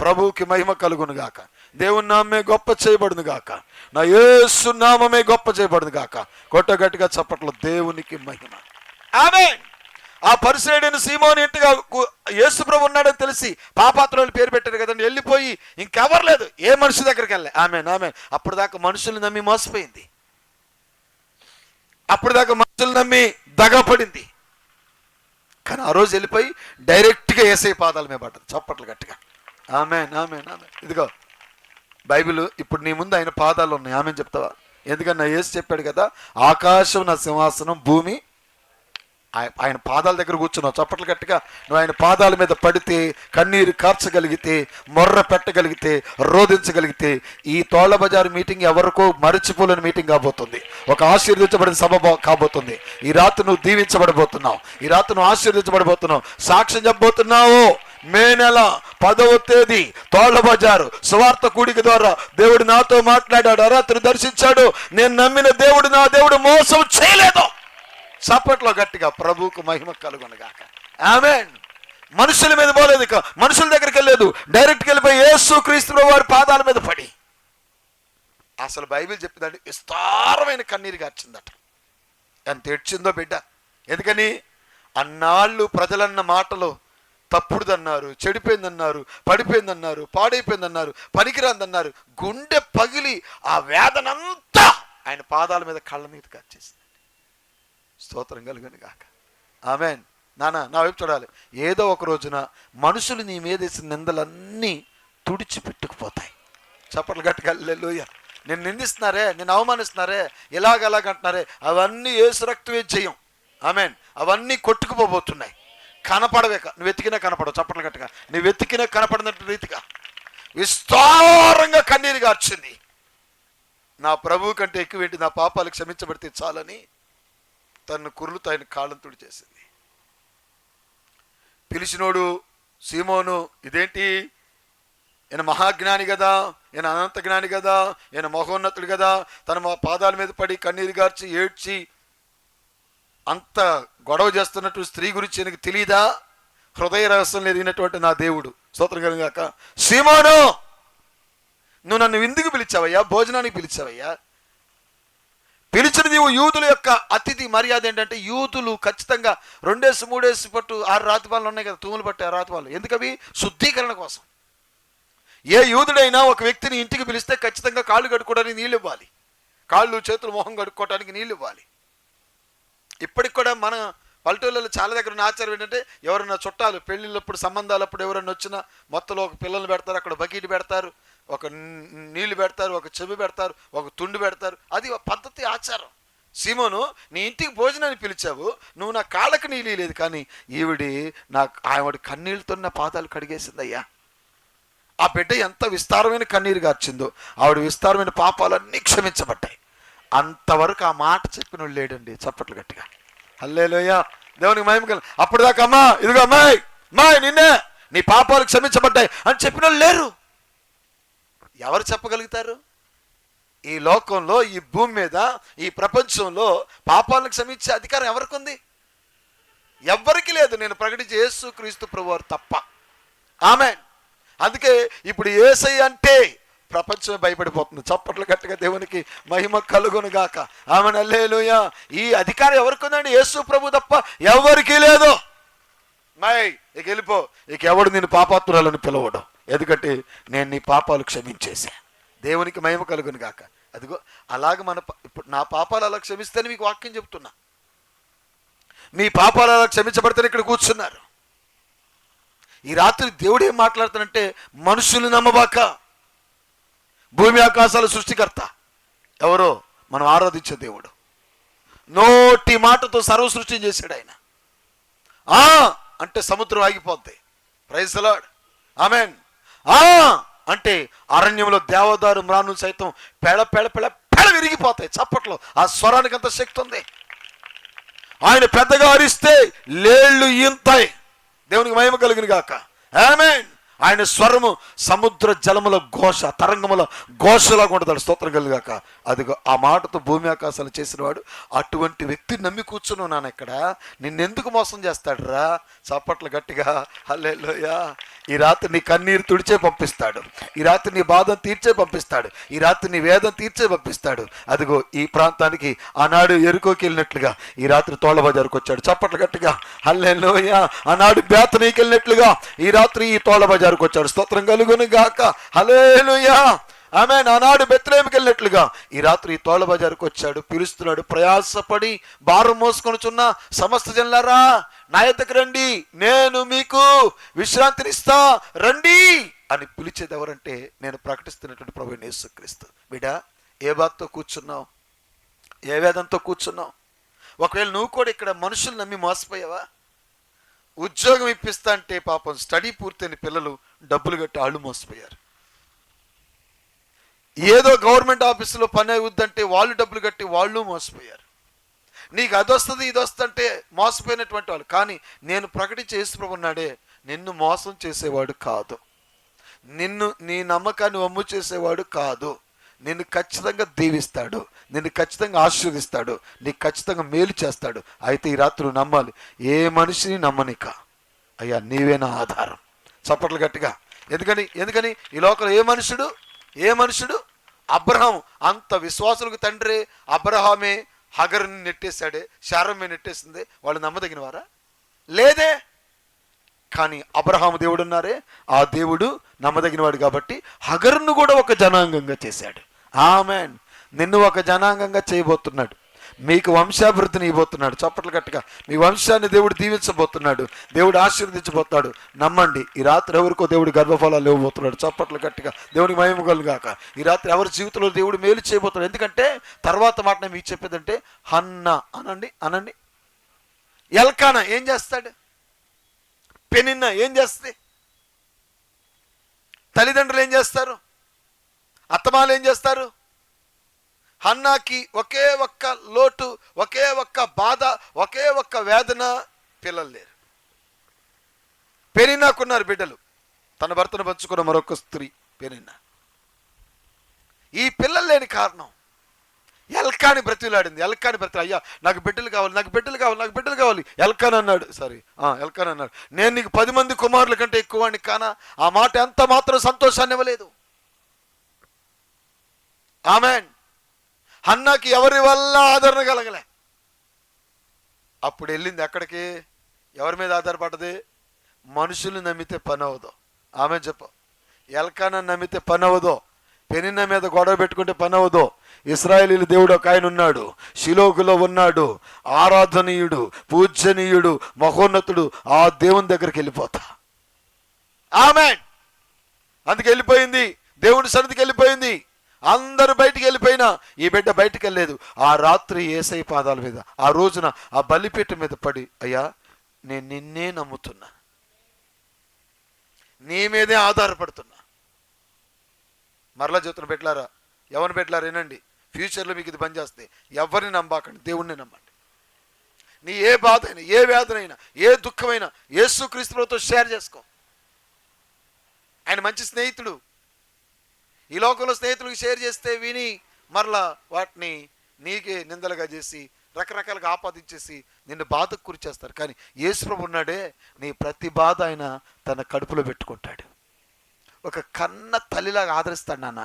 ప్రభువుకి మహిమ కలుగును గాక. దేవుని నామే గొప్ప చేయబడును గాక. నా యేసు నామమే గొప్ప చేయబడును గాక. కొట్ట గట్టిగా చప్పట్లు. దేవునికి మహిమ. ఆమేన్. ఆ పరిసయుడైన సీమోను ఇంటిగా యేసు ప్రభు ఉన్నాడని తెలిసి పాపాత్రులు పేరు పెట్టారు కదండి. వెళ్ళిపోయి ఇంకెవరు లేదు, ఏ మనిషి దగ్గరికి వెళ్ళే. ఆమేన్ ఆమేన్. అప్పుడు దాకా మనుషులు నమ్మి మోసపోయింది. అప్పుడు దాకా మనుషులు నమ్మి దగపడింది. కానీ ఆ రోజు వెళ్ళిపోయి డైరెక్ట్గా యేసయ్య పాదాల మీద పడ్డది. చప్పట్లు గట్టిగా. ఆమేన్ ఆమేన్ ఆమేన్. ఇదిగో బైబిల్ ఇప్పుడు నీ ముందు ఆయన పాదాలు ఉన్నాయి. ఆమేన్ చెప్తావా? ఎందుకన్నా యేసు చెప్పాడు కదా, ఆకాశం నా సింహాసనం, భూమి ఆయన పాదాల దగ్గర కూర్చున్నావు. చప్పట్లు గట్టిగా. నువ్వు ఆయన పాదాల మీద పడితే, కన్నీరు కార్చగలిగితే, మొర్ర పెట్టగలిగితే, రోధించగలిగితే ఈ తోళ్ల బజారు మీటింగ్ ఎవరికో మరిచిపోలేని మీటింగ్ కాబోతుంది. ఒక ఆశీర్వదించబడిన సభ కాబోతుంది. ఈ రాత్రి నువ్వు దీవించబడబోతున్నావు. ఈ రాత్రి నువ్వు ఆశీర్వదించబడబోతున్నావు. సాక్ష్యం చెప్పబోతున్నావు. మే నెల 10వ తేదీ తోళ్ల బజారు సువార్త కూడిక ద్వారా దేవుడు నాతో మాట్లాడాడు, అరాత్రి దర్శించాడు. నేను నమ్మిన దేవుడు నా దేవుడు మోసం చేయలేదు. చప్పట్లో గట్టిగా. ప్రభువుకు మహిమ కలుగునుగాక. ఆమేన్. మనుషుల మీద పోలేదు, మనుషుల దగ్గరికి వెళ్ళలేదు, డైరెక్ట్గా వెళ్ళిపోయి యేసు క్రీస్తు వారి పాదాల మీద పడి. అసలు బైబిల్ చెప్పిందండి, విస్తారమైన కన్నీరు గార్చిందట. ఎంత ఏడ్చిందో బిడ్డ. ఎందుకని? అన్నాళ్ళు ప్రజలన్న మాటలు తప్పుడుదన్నారు, చెడిపోయిందన్నారు, పడిపోయిందన్నారు, పాడైపోయిందన్నారు, పనికిరాందన్నారు. గుండె పగిలి ఆ వేదనంతా ఆయన పాదాల మీద, కళ్ళ మీద కాచేసింది. స్తోత్రం కలుగును గాక. ఆమేన్. నా వైపు చూడాలి. ఏదో ఒక రోజున మనుషులు నీ మీద వేసిన నిందలన్నీ తుడిచిపెట్టుకుపోతాయి. చప్పట్లు గట్టిగా హల్లెలూయా. నేను నిందిస్తున్నారే, నేను అవమానిస్తున్నారే, ఇలాగలాగంటున్నారే, అవన్నీ యేసు రక్తమే జయం. ఆమేన్. అవన్నీ కొట్టుకుపోబోతున్నాయి. కనపడవేక, నువ్వు వెతికినా కనపడవు. చప్పట్లు గట్టిగా. నువ్వు వెతికినా కనపడినట్టు రీతిగా విస్తారంగా కన్నీరు గార్చింది. నా ప్రభువు కంటే ఎక్కువేంటి, నా పాపాలు క్షమించబడితే చాలని తన కుర్రులతో ఆయన కాళ్ళను తుడి చేసింది. పిలిచినోడు సీమోను, ఇదేంటి, ఈయన మహాజ్ఞాని కదా, ఈయన అనంత జ్ఞాని కదా, ఈయన మహోన్నతుడు కదా, తన పాదాల మీద పడి కన్నీరు గార్చి ఏడ్చి అంత గొడవ చేస్తున్నట్టు స్త్రీ గురించి ఈయనకు తెలియదా? హృదయ రహస్యం ఎరిగినటువంటి నా దేవుడు. స్తోత్రం కలుగుగాక. సీమోను, నువ్వు నన్ను విందుకు పిలిచావయ్యా, భోజనానికి పిలిచావయ్యా. పిలిచిన నీవు యూదుల యొక్క అతిథి మర్యాద ఏంటంటే, యూదులు ఖచ్చితంగా 2 3 పట్టు 6 రాతిపాలు ఉన్నాయి కదా, తూములు పట్టు 6 రాతిపాలు. ఎందుకవి? శుద్ధీకరణ కోసం. ఏ యూదుడైనా ఒక వ్యక్తిని ఇంటికి పిలిస్తే ఖచ్చితంగా కాళ్ళు కడుక్కోవడానికి నీళ్ళు ఇవ్వాలి, కాళ్ళు చేతులు మొహం కడుక్కోవడానికి నీళ్ళు ఇవ్వాలి. ఇప్పటికి కూడా మన పల్లెటూళ్ళలో చాలా దగ్గర ఉన్న ఆచారం ఏంటంటే, ఎవరైనా చుట్టాలు పెళ్ళిళ్ళప్పుడు సంబంధాలప్పుడు ఎవరైనా వచ్చినా మొత్తంలో ఒక పిల్లలు పెడతారు, అక్కడ బకెట్ పెడతారు, ఒక నీళ్లు పెడతారు, ఒక చెవి పెడతారు, ఒక తుండు పెడతారు. అది పద్ధతి, ఆచారం. సీమోను, నీ ఇంటికి భోజనాన్ని పిలిచావు, నువ్వు నా కాళ్ళకి నీళ్ళు లేదు, కానీ ఆవిడ కన్నీళ్ళతో నా పాదాలు కడిగేసిందయ్యా. ఆ బిడ్డ ఎంత విస్తారమైన కన్నీరు గార్చిందో, ఆవిడ విస్తారమైన పాపాలన్నీ క్షమించబడ్డాయి. అంతవరకు ఆ మాట చెప్పిన వాళ్ళు లేడండి. చప్పట్లు గట్టిగా. హల్లెలూయా. దేవునికి మహిమ కలుగు. అప్పుడు దాకా అమ్మా, ఇదిగో అమ్మాయి, నిన్నే, నీ పాపాలు క్షమించబడ్డాయి అని చెప్పిన వాళ్ళు లేరు. ఎవరు చెప్పగలుగుతారు? ఈ లోకంలో, ఈ భూమి మీద, ఈ ప్రపంచంలో పాపాలను క్షమించే అధికారం ఎవరికి ఉంది? ఎవ్వరికి లేదు. నేను ప్రకటించే యేసు క్రీస్తు ప్రభువారు తప్ప. ఆమేన్. అందుకే ఇప్పుడు యేసయ్య అంటే ప్రపంచమే భయపడిపోతుంది. చప్పట్లు గట్టిగా. దేవునికి మహిమ కలుగును గాక. ఆమేన్. హల్లెలూయా. ఈ అధికారం ఎవరికి ఉందండి? యేసు ప్రభు తప్ప ఎవరికి లేదు. ఇక వెళ్ళిపో. ఇక ఎవడు నేను పాపాత్మురాలని పిలవడు. ఎందుకంటే నేను నీ పాపాలు క్షమించేశా. దేవునికి మహిమ కలుగును గాక. అదిగో అలాగ ఇప్పుడు నా పాపాలు అలా క్షమిస్తేనే మీకు వాక్యం చెప్తున్నా. మీ పాపాలు అలా క్షమించబడితేనే ఇక్కడ కూర్చున్నారు. ఈ రాత్రి దేవుడు ఏం మాట్లాడుతానంటే, మనుషులు నమ్మబాక, భూమి ఆకాశాల సృష్టికర్త ఎవరో మనం ఆరాధించే దేవుడు. నోటి మాటతో సర్వ సృష్టి చేశాడు ఆయన. అంటే సముద్రం ఆగిపోద్ది. Praise the Lord. ఆమేన్. అంటే అరణ్యంలో దేవదారు మ్రానులు సైతం పెళ పెళ పెళ పెళ విరిగిపోతాయి చప్పట్లో. ఆ స్వరానికి అంత శక్తి ఉంది. ఆయన పెద్దగా అరిస్తే లేళ్ళు ఈంతాయి. దేవునికి మహిమ కలుగును గాక. ఆమేన్. ఆయన స్వరము సముద్ర జలముల ఘోష, తరంగముల ఘోషలాగా ఉంటుంది. స్తోత్రం కలుగాక. అదిగో ఆ మాటతో భూమి ఆకాశాలు చేసినవాడు. అటువంటి వ్యక్తిని నమ్మి కూర్చున్నాను ఇక్కడ. నిన్నెందుకు మోసం చేస్తాడు రా? చప్పట్లు గట్టిగా హల్లెలూయా. ఈ రాత్రి నీ కన్నీరు తుడిచే పంపిస్తాడు. ఈ రాత్రి నీ బాధను తీర్చే పంపిస్తాడు. ఈ రాత్రి నీ వేదన తీర్చే పంపిస్తాడు. అదిగో ఈ ప్రాంతానికి ఆనాడు ఎరుకోకి వెళ్ళినట్లుగా ఈ రాత్రి తోళ్ల బజారుకు వచ్చాడు. చప్పట్లు గట్టిగా హల్లెలూయా. ఆనాడు బేతనీకి వెళ్ళినట్లుగా ఈ రాత్రి ఈ తోళ్ల బజారుకు వచ్చాడు. స్తోత్రం కలుగును గాక. హల్లెలూయా. ఆమేన్. ఆనాడు బెత్లెహేముకి వెళ్ళినట్లుగా ఈ రాత్రి ఈ తోళ్ల బజారుకు వచ్చాడు. పిలుస్తున్నాడు. ప్రయాసపడి భారం మోసుకొనుచున్న సమస్త జనులారా నా యొద్దకు రండి, నేను మీకు విశ్రాంతినిస్తా, రండి అని పిలిచేది ఎవరంటే నేను ప్రకటిస్తున్నటువంటి ప్రభువైన యేసుక్రీస్తు. బిడ్డా, ఏ బాధతో కూర్చున్నావు? ఏ వేదంతో కూర్చున్నావు? ఒకవేళ నువ్వు కూడా ఇక్కడ మనుషులు నమ్మి మోసపోయావా? ఉద్యోగం ఇప్పిస్తా అంటే పాపం స్టడీ పూర్తయిన పిల్లలు డబ్బులు కట్టి వాళ్ళు మోసపోయారు. ఏదో గవర్నమెంట్ ఆఫీసులో పని అవుద్దంటే వాళ్ళు డబ్బులు కట్టి వాళ్ళు మోసపోయారు. నీకు అది వస్తుంది ఇది వస్తుందంటే మోసపోయినటువంటి వాళ్ళు. కానీ నేను ప్రకటించే యేసుప్రభు ఉన్నాడే, నిన్ను మోసం చేసేవాడు కాదు, నిన్ను నీ నమ్మకాన్ని వమ్ము చేసేవాడు కాదు. నిన్ను ఖచ్చితంగా దీవిస్తాడు, నిన్ను ఖచ్చితంగా ఆశీర్వదిస్తాడు, నీకు ఖచ్చితంగా మేలు చేస్తాడు. అయితే ఈ రాత్రి నమ్మాలి. ఏ మనిషిని నమ్మనిక, అయ్యా నీవేనా ఆధారం. చప్పట్లు గట్టిగా. ఎందుకని ఈ లోకంలో ఏ మనుషుడు అబ్రహాం అంత విశ్వాసులకు తండ్రి అబ్రహామే హగరుని నెట్టేశాడే, శారమ్మే నెట్టేసిందే. వాళ్ళు నమ్మదగిన వారా? లేదే. కానీ అబ్రహాము దేవుడు ఉన్నారే, ఆ దేవుడు నమ్మదగినవాడు కాబట్టి హగరును కూడా ఒక జనాంగంగా చేశాడు. ఆమేన్. నిన్ను ఒక జనాంగంగా చేయబోతున్నాడు. మీకు వంశాభివృద్ధిని ఇవ్వబోతున్నాడు. చప్పట్లు గట్టిగా. మీ వంశాన్ని దేవుడు దీవించబోతున్నాడు, దేవుడు ఆశీర్వదించబోతున్నాడు. నమ్మండి. ఈ రాత్రి ఎవరికో దేవుడు గర్భఫలాలు ఇవ్వబోతున్నాడు. చప్పట్లు గట్టిగా. దేవునికి మహిమ కలుగాక. ఈ రాత్రి ఎవరి జీవితంలో దేవుడు మేలు చేయబోతున్నాడు. ఎందుకంటే తర్వాత మాట నేను మీకు చెప్పేదంటే, హన్నా అనండి. ఎల్కానా ఏం చేస్తాడు? పెనిన్నా ఏం చేస్తుంది? తల్లిదండ్రులు ఏం చేస్తారు? అత్తమాలు ఏం చేస్తారు? హన్నాకి ఒకే ఒక్క లోటు, ఒకే ఒక్క బాధ, ఒకే ఒక్క వేదన, పిల్లలు లేరు. పెనిన్నాకున్నారు బిడ్డలు, తన భర్తను పంచుకున్న మరొక స్త్రీ పెనిన్నా. ఈ పిల్లలు లేని కారణం ఎల్కాని బ్రతిలాడింది. అయ్యా నాకు బిడ్డలు కావాలి. ఎల్కాన్ అన్నాడు. ఎల్కాన్ అన్నాడు, నేను నీకు 10 మంది కుమారుల కంటే ఎక్కువ అని కానా? ఆ మాట ఎంత మాత్రం సంతోషాన్ని ఇవ్వలేదు. ఆమేన్. హన్నాకి ఎవరి వల్ల ఆదరణ కలగలే. అప్పుడు వెళ్ళింది ఎక్కడికి? ఎవరి మీద ఆధారపడ్డది? మనుషులు నమ్మితే పని అవ్వదు. ఆమె చెప్పు. ఎల్కానా నమ్మితే పని అవ్వదు. పెనిన్న మీద గొడవ పెట్టుకుంటే పని అవ్వదు. ఇశ్రాయేలీయుల దేవుడు ఒక ఆయన ఉన్నాడు, షిలోగులో ఉన్నాడు, ఆరాధనీయుడు, పూజనీయుడు, మహోన్నతుడు. ఆ దేవుని దగ్గరికి వెళ్ళిపోతా. ఆమేన్. అందుకు వెళ్ళిపోయింది, దేవుని సన్నిధికి వెళ్ళిపోయింది. అందరూ బయటికి వెళ్ళిపోయినా ఈ బిడ్డ బయటికి వెళ్ళలేదు. ఆ రాత్రి యేసయ్య పాదాల మీద, ఆ రోజున ఆ బలిపీఠం మీద పడి, అయ్యా నేను నిన్నే నమ్ముతున్నా, నీ మీదే ఆధారపడుతున్నా. మరలా చెప్తున్న బిడ్డలారా, ఎవరిని బిడ్డలారా వినండి, ఫ్యూచర్లో మీకు ఇది పనిచేస్తుంది. ఎవరిని నమ్మకండి, దేవుణ్ణి నమ్మండి. నీ ఏ బాధ అయినా, ఏ వేదనైనా, ఏ దుఃఖమైనా యేసుక్రీస్తుతో షేర్ చేసుకో. ఆయన మంచి స్నేహితుడు. ఈ లోకంలో స్నేహితులకు షేర్ చేస్తే విని మరలా వాటిని నీకే నిందలుగా చేసి రకరకాలుగా ఆపాదించేసి నిన్ను బాధకు గురి చేస్తారు. కానీ యేసుప్రభు ఉన్నాడే, నీ ప్రతి బాధ ఆయన తన కడుపులో పెట్టుకుంటాడు. ఒక కన్న తల్లిలాగా ఆదరిస్తాడు నాన్న.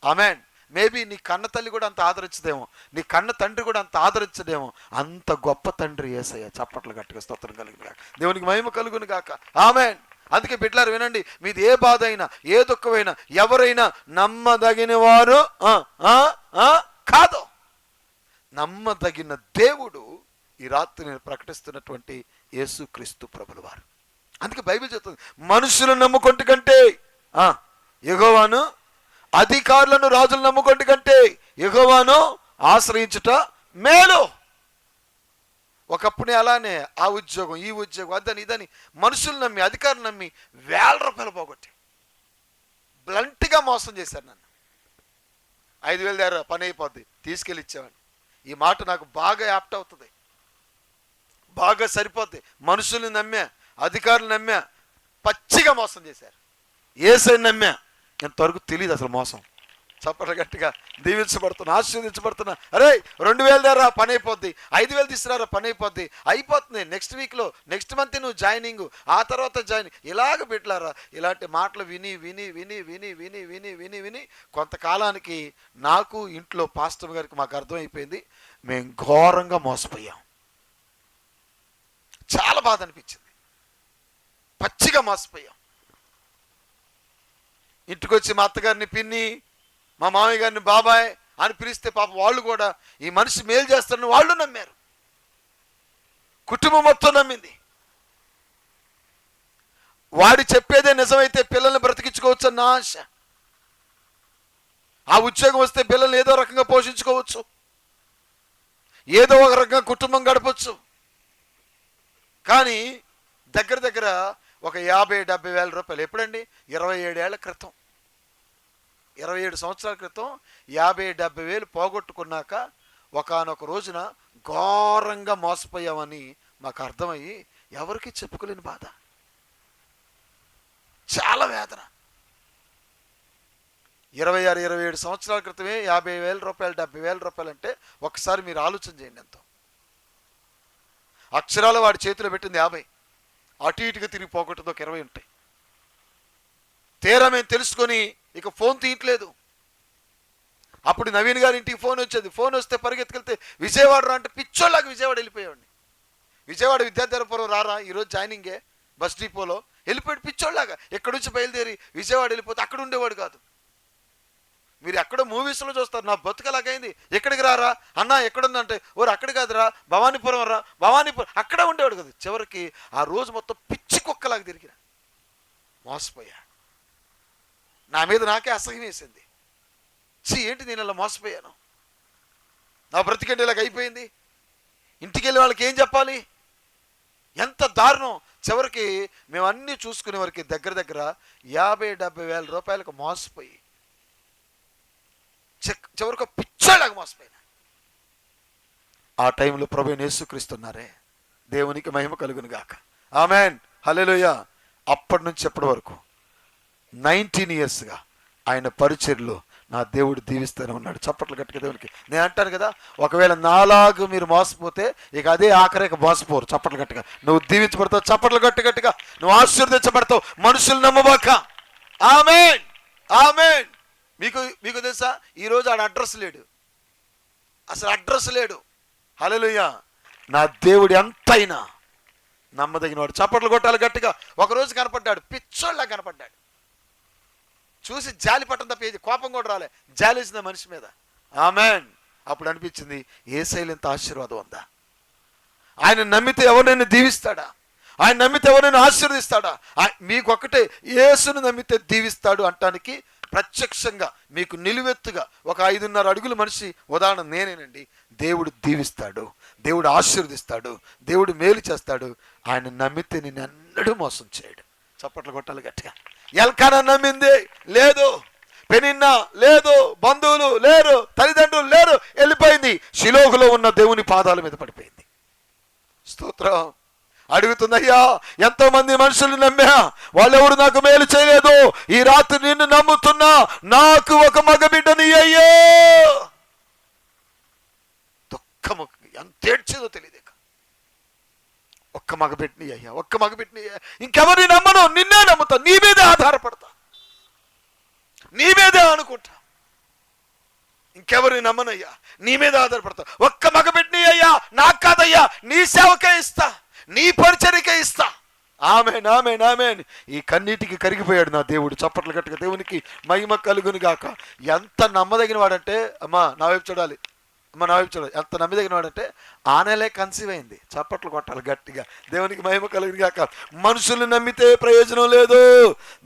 ఆమేన్. మేబీ నీ కన్న తల్లి కూడా అంత ఆదరించదేమో, నీ కన్న తండ్రి కూడా అంత ఆదరించదేమో. అంత గొప్ప తండ్రి యేసయ్య. చప్పట్లు గట్టిగా స్తోత్రం కలుగును గాక. దేవునికి మహిమ కలుగును గాక. ఆమేన్. అందుకే బిడ్డలారు వినండి, మీది ఏ బాధ అయినా ఏ దుఃఖమైనా ఎవరైనా నమ్మదగిన వారు కాదు. నమ్మదగిన దేవుడు ఈ రాత్రి నేను ప్రకటిస్తున్నటువంటి యేసుక్రీస్తు ప్రభుల వారు. అందుకే బైబిల్ చెప్తుంది, మనుషులను నమ్ముకుంటే కంటే యెహోవాను, అధికారులను రాజులను నమ్ముకుంటే కంటే యెహోవాను ఆశ్రయించుట మేలు. ఒకప్పుడు అలానే ఆ ఉద్యోగం ఈ ఉద్యోగం అదని ఇదని మనుషులు నమ్మి అధికారులు నమ్మి ₹1,000 పోగొట్టి బ్లంట్గా మోసం చేశారు నన్ను. 5,000 దగ్గర పని అయిపోద్ది తీసుకెళ్ళి ఇచ్చేవాడిని. ఈ మాట నాకు బాగా యాప్ట్ అవుతుంది, బాగా సరిపోద్ది. మనుషుల్ని నమ్మా, అధికారులు నమ్మా, పచ్చిగా మోసం చేశారు. యేసుని నమ్మా, ఇంతవరకు తెలియదు అసలు మోసం. చప్పట్లు గట్టిగా దీవించబడుతున్నా, ఆశీర్వదించబడుతున్నా. అరే 2,000 దగ్గర పని అయిపోద్ది, 5,000 తీసుకురారా పని అయిపోద్ది, అయిపోతుంది. నెక్స్ట్ వీక్లో నెక్స్ట్ మంత్ నువ్వు జాయినింగ్, ఆ తర్వాత జాయినింగ్. ఇలాగ పెట్టారా? ఇలాంటి మాటలు విని విని విని విని విని విని విని విని కొంతకాలానికి నాకు ఇంట్లో పాస్టర్ గారికి మాకు అర్థమైపోయింది, మేము ఘోరంగా మోసపోయాం. చాలా బాధ అనిపించింది, పచ్చిగా మోసపోయాం. ఇంటికి వచ్చి మా అత్తగారిని పిన్ని, మా మామయ్య గారిని బాబాయ్ అని పిలిస్తే పాప వాళ్ళు కూడా ఈ మనిషి మేలు చేస్తారని వాళ్ళు నమ్మారు. కుటుంబం మొత్తం నమ్మింది. వాడి చెప్పేదే నిజమైతే పిల్లల్ని బ్రతికించుకోవచ్చు అన్న ఆశ. ఆ ఉద్యోగం వస్తే పిల్లల్ని ఏదో రకంగా పోషించుకోవచ్చు, ఏదో ఒక రకంగా కుటుంబం గడపచ్చు. కానీ దగ్గర దగ్గర ఒక 50-70 వేల రూపాయలు, ఎప్పుడండి? 27 ఏళ్ల క్రితం, 27 సంవత్సరాల క్రితం 50-70 వేలు పోగొట్టుకున్నాక ఒకానొక రోజున ఘోరంగా మోసపోయామని మాకు అర్థమయ్యి ఎవరికి చెప్పుకోలేని బాధ, చాలా వేదన. 26-27 సంవత్సరాల క్రితమే 50,000 రూపాయలు 70,000 రూపాయలు అంటే ఒకసారి మీరు ఆలోచన చేయండి ఎంతో. అక్షరాలు వాడి చేతిలో పెట్టింది 50, అటు ఇటుగా తిరిగి పోగొట్టదు ఒక 20 ఉంటాయి. తీరా మేము తెలుసుకొని ఇక ఫోన్ తీయట్లేదు. అప్పుడు నవీన్ గారి ఇంటికి ఫోన్ వచ్చేది, ఫోన్ వస్తే పరిగెత్తుకెళ్తే విజయవాడ రా అంటే పిచ్చోళ్ళకి విజయవాడ వెళ్ళిపోయాడిని. విజయవాడ విద్యాధరపురం రారా ఈరోజు జాయినింగే బస్ డిపోలో వెళ్ళిపోయాడు పిచ్చోళ్ళలాగా. ఎక్కడి నుంచి బయలుదేరి విజయవాడ వెళ్ళిపోతే అక్కడ ఉండేవాడు కాదు. మీరు ఎక్కడో మూవీస్లో చూస్తారు, నా బతుకలాగైంది. ఎక్కడికి రారా అన్న, ఎక్కడుందంటే ఓరు అక్కడ కాదురా భవానీపురం రా, భవానీపురం అక్కడ ఉండేవాడు కదా. చివరికి ఆ రోజు మొత్తం పిచ్చి కుక్కలాగా తిరిగిన, మోసపోయా. నా మీద నాకే అసహ్యం వేసింది. ఏంటి నేను ఇలా మోసపోయాను, నా బ్రతికంటే ఇలాగ అయిపోయింది. ఇంటికి వెళ్ళి వాళ్ళకి ఏం చెప్పాలి, ఎంత దారుణం. చివరికి మేము అన్నీ చూసుకునే వరకు దగ్గర దగ్గర 50-70 వేల రూపాయలకు మోసపోయి చివరికి పిచ్చోళ్ళగా మోసపోయినా. ఆ టైంలో ప్రభువైన యేసుక్రీస్తున్నారే, దేవునికి మహిమ కలుగును గాక. ఆమెన్, హల్లెలూయా. అప్పటి నుంచి ఎప్పటి వరకు 19 ఇయర్స్గా ఆయన పరిచర్యలో నా దేవుడు దీవిస్తూనే ఉన్నాడు. చప్పట్లు గట్టిగా దేవునికి. నేను అంటాను కదా, ఒకవేళ నాలాగు మీరు మోసపోతే ఇక అదే ఆఖరికి మోసపోరు. చప్పట్లు గట్టిగా నువ్వు దీవించబడతావు, చప్పట్లు గట్టిగా నువ్వు ఆశీర్వదించబడతావు. మనుషులు నమ్మబాక. ఆమేన్, ఆమేన్. మీకు తెలుసా, ఈరోజు ఆడ అడ్రస్ లేడు, అసలు అడ్రస్ లేడు. హల్లెలూయా. నా దేవుడు ఎంతైనా నమ్మదగిన వాడు. చప్పట్లు కొట్టాలి గట్టిగా. ఒకరోజు కనపడ్డాడు, పిచ్చోళ్ళ కనపడ్డాడు. చూసి జాలి పట్టం తప్ప ఏది కోపం కూడా రాలే, జాలి వేసింది మనిషి మీద. ఆమెన్. అప్పుడు అనిపించింది, యేసయ్యలో ఇంత ఆశీర్వాదం ఉందా? ఆయన నమ్మితే ఎవరినైనా దీవిస్తాడా? ఆయన నమ్మితే ఎవరైనా ఆశీర్వదిస్తాడా? మీకు ఒక్కటే, యేసును నమ్మితే దీవిస్తాడు అంటానికి ప్రత్యక్షంగా మీకు నిలువెత్తుగా ఒక 5.5 అడుగుల మనిషి ఉదాహరణ నేనేనండి. దేవుడు దీవిస్తాడు, దేవుడు ఆశీర్వదిస్తాడు, దేవుడు మేలు చేస్తాడు. ఆయన నమ్మితే నేను ఎన్నడూ మోసం చేయడు. చప్పట్లు కొట్టాలి గట్టిగా. ఎల్కానా నమ్మింది లేదు, పెనిన్నా లేదు, బంధువులు లేరు, తల్లిదండ్రులు లేరు, వెళ్ళిపోయింది. షిలోహులో ఉన్న దేవుని పాదాల మీద పడిపోయింది. స్తోత్రం. అడుగుతుందయ్యా, ఎంతో మంది మనుషులు నమ్మా, వాళ్ళెవరు నాకు మేలు చేయలేదు. ఈ రాత్రి నిన్ను నమ్ముతున్నా, నాకు ఒక మగబిడ్డని అయ్యో. దుఃఖము ఎంత ఏడ్చేదో తెలియదు. ఒక్క మగబిడ్డని అయ్యా, ఒక్క మగబిడ్డని అయ్యా, ఇంకెవరిని నమ్మను, నిన్నే నమ్ముతా, నీ మీదే ఆధారపడతా, నీ మీదే అనుకుంటా, ఇంకెవరిని నమ్మనయ్యా, నీ మీద ఆధారపడతా. ఒక్క మగబిడ్డని అయ్యా, నాకు కాదయ్యా, నీ సేవకే ఇస్తా, నీ పరిచర్యకే ఇస్తా. ఆమేన్, ఆమేన్, ఆమేన్. ఈ కన్నీటికి కరిగిపోయాడు నా దేవుడు. చప్పట్లు గట్టిగా దేవునికి మహిమ కలుగును గాక. ఎంత నమ్మదగిన వాడంటే, అమ్మా నా వైపు చూడాలి, అమ్మ నా వైపు చూడాలి, ఎంత నమ్మదగిన వాడంటే ఆ నెలే కన్సీవ్ అయింది. చప్పట్లు కొట్టాలి గట్టిగా. దేవునికి మహిమ కలుగును గాక. మనుషుల్ని నమ్మితే ప్రయోజనం లేదు,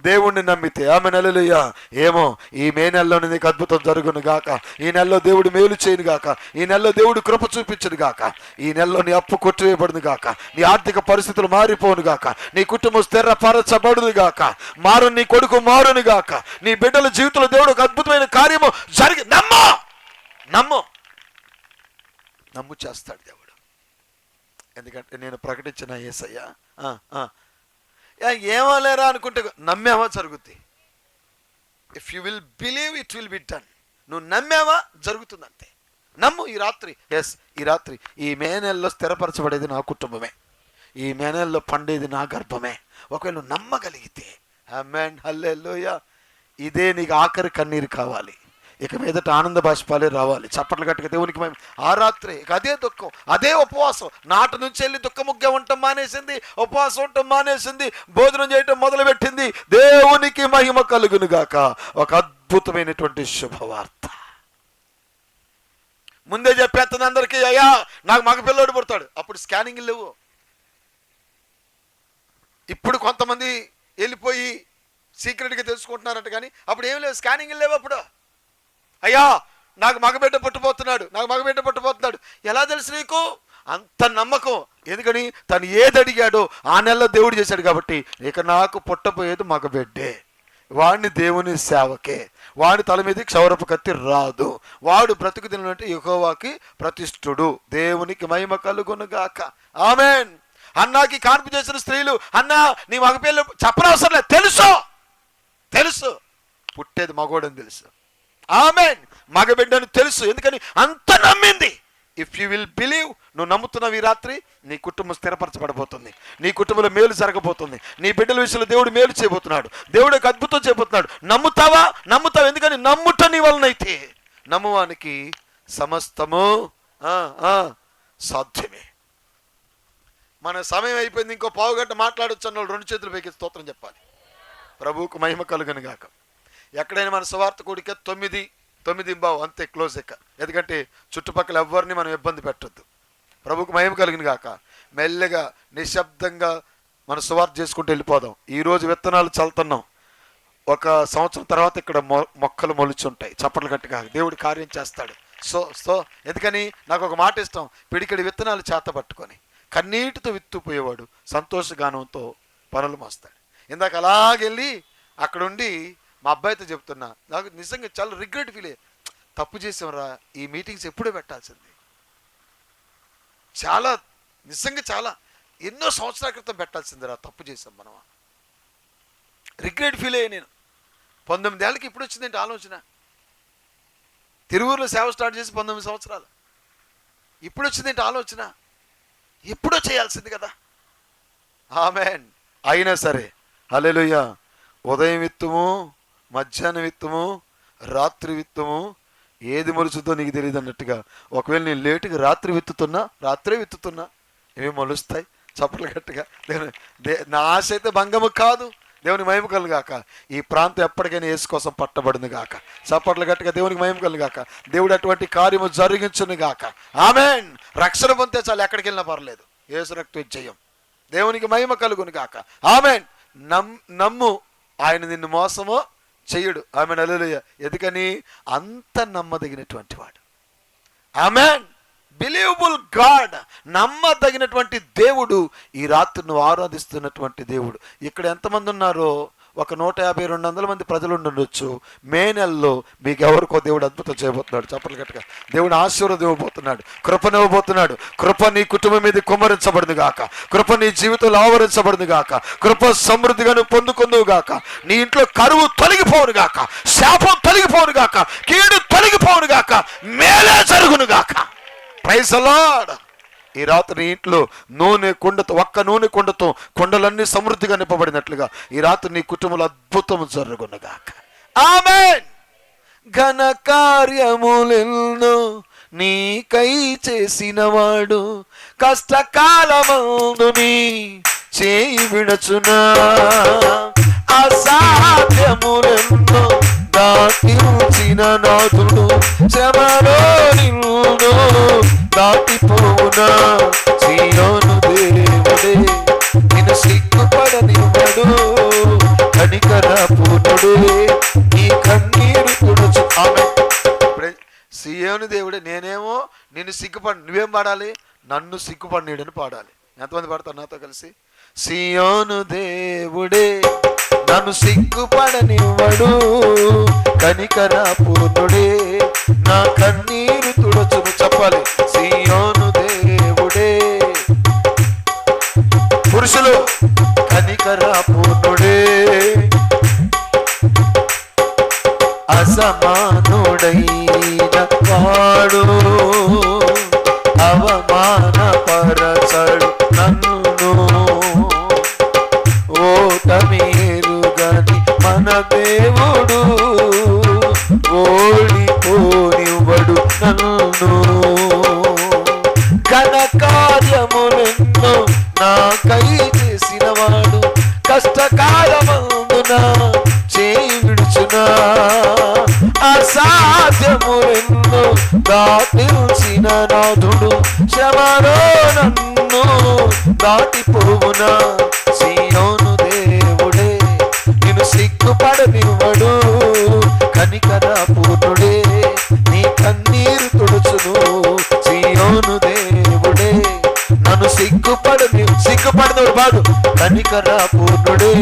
దేవుణ్ణి నమ్మితే. ఆమె హల్లెలూయా. ఏమో ఈ మే నెలలో నీకు అద్భుతం జరుగును గాక. ఈ నెలలో దేవుడు మేలు చేయను గాక. ఈ నెలలో దేవుడు కృప చూపించను గాక. ఈ నెలలో నీ అప్పు కొట్టివేయబడును గాక. నీ ఆర్థిక పరిస్థితులు మారిపోను గాక. నీ కుటుంబం స్థిరపరచబడును గాక. మారు నీ కొడుకు మారును గాక. నీ బిడ్డల జీవితంలో దేవుడు ఒక అద్భుతమైన కార్యము జరిగి నమ్ము చేస్తాడు దేవుడు. ఎందుకంటే నేను ప్రకటించిన యేసయ్య ఏమో లేరా అనుకుంటే నమ్మేవా జరుగుద్ది. If you will believe it will be done. నువ్వు నమ్మేవా జరుగుతుంది అంతే. నమ్ము. ఈ రాత్రి ఈ రాత్రి ఈ మే నెలలో స్థిరపరచబడేది నా కుటుంబమే. ఈ మే నెలలో పండేది నా గర్భమే. ఒకవేళ నువ్వు నమ్మగలిగితే ఆమేన్ హల్లెలూయా. ఇదే నీకు ఆఖరి కన్నీరు కావాలి. ఇక మీదట ఆనంద బాష్పాలే రావాలి. చప్పట్లు గట్టిగా దేవునికి మేము. ఆ రాత్రి ఇక అదే దుఃఖం, అదే ఉపవాసం. నాటి నుంచి వెళ్ళి దుఃఖముగ్గా ఉండటం మానేసింది, ఉపవాసం ఉండటం మానేసింది, భోజనం చేయటం మొదలుపెట్టింది. దేవునికి మహిమ కలుగును గాక. ఒక అద్భుతమైనటువంటి శుభవార్త ముందే చెప్పేస్తుంది అందరికీ. అయ్యా నాకు మగ పిల్లోడు పుడతాడు. అప్పుడు స్కానింగ్ లేవు. ఇప్పుడు కొంతమంది వెళ్ళిపోయి సీక్రెట్గా తెలుసుకుంటున్నారంట, కానీ అప్పుడు ఏం లేవు, స్కానింగ్ లేవు. అప్పుడు అయ్యా నాకు మగబిడ్డ పుట్టబోతున్నాడు. ఎలా తెలుసు నీకు? అంత నమ్మకం. ఎందుకని తను ఏది అడిగాడో ఆ నెలలో దేవుడు చేశాడు కాబట్టి. ఇక నాకు పుట్టబోయేది మగబిడ్డే. వాడిని దేవుని సేవకే. వాడి తల మీద క్షౌరపు కత్తి రాదు. వాడు బ్రతుకు దినంటే యెహోవాకి ప్రతిష్ఠుడు. దేవునికి మహిమ కలుగును గాక. ఆమేన్. అన్నాకి కాన్పు చేసిన స్త్రీలు, అన్నా నీ మగపిల్ల చెప్పనవసరం లేదు, తెలుసు పుట్టేది మగోడని తెలుసు. ఆమేన్. మగబిడ్డను తెలుసు. ఎందుకని అంత నమ్మింది. ఇఫ్ యూ విల్ బిలీవ్, నువ్వు నమ్ముతున్నావు ఈ రాత్రి నీ కుటుంబం స్థిరపరచబడబోతుంది. నీ కుటుంబంలో మేలు జరగబోతుంది. నీ బిడ్డల విషయంలో దేవుడు మేలు చేయబోతున్నాడు. దేవుడు ఒక అద్భుతం చేయబోతున్నాడు. నమ్ముతావా? ఎందుకని నమ్ముట నీ వలనైతే నమ్మువానికి సమస్తము సాధ్యమే. మన సమయం అయిపోయింది. ఇంకో పావుగంట మాట్లాడొచ్చు అన్న వాళ్ళు 2 చేతులు పైకి స్తోత్రం చెప్పాలి. ప్రభువుకు మహిమ కలుగును గాక. ఎక్కడైనా మన సువార్త కూడిక 9:15 అంతే, క్లోజ్ ఎక్క. ఎందుకంటే చుట్టుపక్కల ఎవరిని మనం ఇబ్బంది పెట్టొద్దు. ప్రభువుకు మహిమ కలుగును గాక. మెల్లగా నిశ్శబ్దంగా మన సువార్త చేసుకుంటూ వెళ్ళిపోదాం. ఈరోజు విత్తనాలు చల్లుతున్నాం. ఒక సంవత్సరం తర్వాత ఇక్కడ మొక్కలు మొలుచుంటాయి. చప్పట్లు గట్టిగా దేవుడు కార్యం చేస్తాడు. సో ఎందుకని నాకు ఒక మాట ఇష్టం. పిడికిడి విత్తనాలు చేత పట్టుకొని కన్నీటితో విత్తుపోయేవాడు సంతోషగానంతో పనులు మోస్తాడు. ఇందాక అలాగెళ్ళి అక్కడుండి మా అబ్బాయితో చెప్తున్నా, నాకు నిజంగా చాలా రిగ్రెట్ ఫీల్ అయ్యి, తప్పు చేసాంరా, ఈ మీటింగ్స్ ఎప్పుడూ పెట్టాల్సింది. నిజంగా ఎన్నో సంవత్సరాల క్రితం పెట్టాల్సిందిరా, తప్పు చేసాం మనం. రిగ్రెట్ ఫీల్ అయ్యా నేను. 19 ఏళ్ళకి ఇప్పుడు వచ్చిందంటే ఆలోచన. తిరువూరులో సేవ స్టార్ట్ చేసి 19 సంవత్సరాలు. ఇప్పుడు వచ్చిందంటే ఆలోచన. ఎప్పుడో చేయాల్సింది కదా. ఆమేన్. అయినా సరే హల్లెలూయా. ఉదయం విత్తుము, మధ్యాహ్నం విత్తుము, రాత్రి విత్తుము, ఏది మొలుచుతో నీకు తెలియదు అన్నట్టుగా. ఒకవేళ నేను లేటుగా రాత్రే విత్తుతున్నా ఏమి మొలుస్తాయి. చప్పట్లు గట్టిగా. నా ఆశ అయితే భంగము కాదు. దేవుని మహిమ కలుగు గాక. ఈ ప్రాంతం ఎప్పటికైనా యేసు కోసం పట్టబడును గాక. చప్పట్లు గట్టిగా దేవునికి మహిమ కలుగు గాక. దేవుడు అటువంటి కార్యము జరిగించును గాక. ఆమేన్. రక్షణ పొందితే చాలు, ఎక్కడికి వెళ్ళినా పర్లేదు. యేసు రక్తం జయం. దేవునికి మహిమ కలుగును గాక. ఆమేన్. నమ్ము, ఆయన నిన్ను మోసమో చెయ్యడు. ఆమేన్ హల్లెలూయా. ఎందుకని అంత నమ్మదగినటువంటి వాడు. ఆమేన్. Believable God. నమ్మదగినటువంటి దేవుడు. ఈ రాత్రి నువ్వు ఆరాధిస్తున్నటువంటి దేవుడు. ఇక్కడ ఎంతమంది ఉన్నారో ఒక 150-200 మంది ప్రజలు ఉండొచ్చు. మే నెలలో మీకు ఎవరికో దేవుడు అద్భుతం చేయబోతున్నాడు. చప్పట్లు గట్టిగా. దేవుడు ఆశీర్వాదం ఇవ్వబోతున్నాడు, కృపనివ్వబోతున్నాడు. కృప నీ కుటుంబం మీద కుమ్మరించబడింది గాక. కృప నీ జీవితంలో ఆవరించబడింది గాక. కృప సమృద్ధిగా నువ్వు పొందుకుందువు గాక. నీ ఇంట్లో కరువు తొలగిపోవును గాక. శాపం తొలగిపోవును గాక. కీడు తొలగిపోవును గాక. మేలే జరుగును గాక. Praise the Lord. ఈ రాత్రి నీ ఇంట్లో ఒక్క నూనె కుండతో కొండలన్నీ సమృద్ధిగా నింపబడినట్లుగా ఈ రాత్రి నీ కుటుంబంలో అద్భుతం జరుగునుగాక. ఆమేన్. ఘన కార్యములెన్నో నీకై చేసినవాడు, కష్టకాలమందు నీ చేయి విడచునా అసాధ్యములెన్నో దాటి ఉంచిన నాథుడు శ్రమలో నిన్ను దాటిపోవునా సీయోను దేవుడే నిన్ను సిగ్గుపడనివ్వడు కనికర పూర్ణుడే నీ కన్నీరు తుడుచు. ఆమె సీయోను దేవుడే నేనేమో నిన్ను సిగ్గుపడి నువ్వేం పాడాలి? నన్ను సిగ్గుపడినీడని పాడాలి. ఎంతమంది పాడతారు నాతో కలిసి? సీయోను దేవుడే నన్ను సిగ్గుపడనివ్వడు కనికర పూర్ణుడే నా కన్నీరు తుడచును. చెప్పాలి, సీయోను దేవుడే. పురుషులు, కనికర పూర్ణుడే అసమానుడైన వాడు అవమానపరచడు నన్ను ఓటమేరుగని మన దేవుడు ఓడిపోనివ్వడు నన్ను ఘన కార్యములెన్నో నాకై చేసిన వాడు కష్టకాలమందున చేయి విడుచునా అసాధ్యములెన్నో దాటించిన నాథుడు శ్రమలో నన్ను దాటిపోవునా సీయోను దేవుడే నిన్ను సిగ్గుపడనివ్వడు కనికర పూర్ణుడే నీ కన్నీరు తుడుచును. సీయోను దేవుడే నన్ను సిగ్గుపడనివ్వడు బాడు కనికర పూర్ణుడే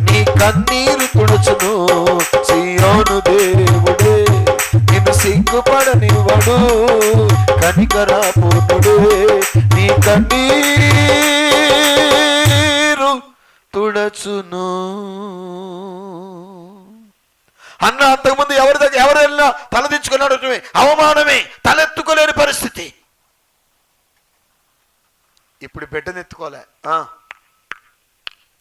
నీ కన్నీరు తుడుచును. సీయోను దేవుడే నిన్ను సిగ్గుపడనివ్వడు కనికర పూర్ణుడే నీ కన్నీరు తుడచును. అన్న అంతకుముందు ఎవరు వెళ్ళినా తలదించుకున్నాడు, అవమానమే, తలెత్తుకోలేని పరిస్థితి. ఇప్పుడు బిడ్డను ఎత్తుకోలే,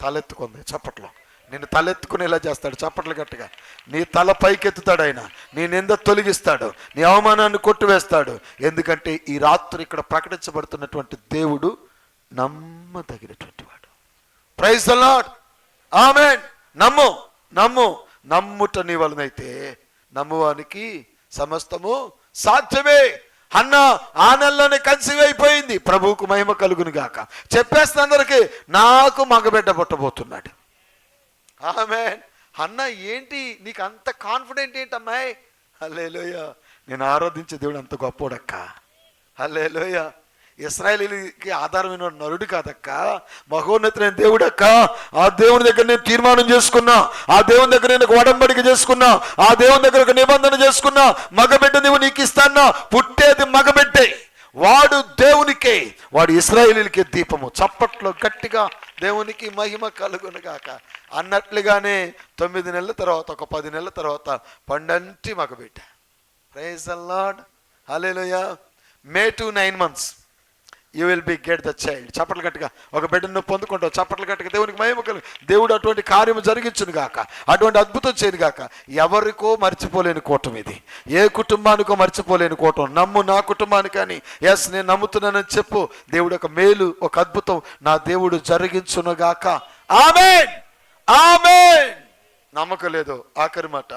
తలెత్తుకుంది. చప్పట్లో నిన్ను తలెత్తుకునేలా చేస్తాడు. చప్పట్లు గట్టిగా. నీ తల పైకెత్తుతాడు ఆయన, నీ నింద తొలగిస్తాడు, నీ అవమానాన్ని కొట్టివేస్తాడు. ఎందుకంటే ఈ రాత్రి ఇక్కడ ప్రకటించబడుతున్నటువంటి దేవుడు నమ్మదగినటువంటి వాడు. Praise the Lord. ఆమేన్. నమ్ము నమ్ము నమ్ముట నీ వలనైతే నమ్మువానికి సమస్తము సాధ్యమే. అన్న ఆ నెలలోనే కన్సీవ్ అయిపోయింది. ప్రభువుకు మహిమ కలుగును గాక. చెప్పేస్తున్న అందరికీ నాకు మగబిడ్డ పుట్టబోతున్నాడు. ఆమేన్. అన్న ఏంటి నీకు అంత కాన్ఫిడెంట్ ఏంటమ్మాయి? హల్లెలూయా. నేను ఆరాధించే దేవుడు అంత గొప్పోడక్క. హల్లెలూయా. ఇశ్రాయేలీకి ఆధారమైన నరుడు కాదక్క, మహోన్నతులైన దేవుడక్క. ఆ దేవుని దగ్గర నేను తీర్మానం చేసుకున్నా, ఆ దేవుని దగ్గర నేను ఒడంబడిక చేసుకున్నా, ఆ దేవుని దగ్గర ఒక నిబంధన చేసుకున్నా. మగబిడ్డ నువ్వు నీకు ఇస్తాన్నా. పుట్టేది మగబిడ్డే, వాడు దేవునికే, వాడు ఇశ్రాయేలీలకే దీపము. చప్పట్లో గట్టిగా దేవునికి మహిమ కలుగునుగాక. అన్నట్లుగానే 9 నెలల తర్వాత, ఒక 10 నెలల తర్వాత పండంటి మగబిడ్డ. Praise the Lord. Hallelujah. May to 9 months you will be get the child. చప్పట్లు గట్టిగా ఒక బిడ్డను నువ్వు పొందుకుంటావు. చప్పట్లు గట్టిగా దేవునికి మహిమ కలుగు. దేవుడు అటువంటి కార్యము జరిగించును గాక, అటువంటి అద్భుతం చేయను గాక. ఎవరికో మర్చిపోలేని కూటం ఇది, ఏ కుటుంబానికో మర్చిపోలేని కూటం. నమ్ము నా కుటుంబానికి అని. ఎస్, నేను నమ్ముతున్నానని చెప్పు. దేవుడు ఒక మేలు, ఒక అద్భుతం నా దేవుడు జరిగించును గాక. ఆమేన్ ఆమేన్. నమ్మకం లేదు. ఆఖరి మాట.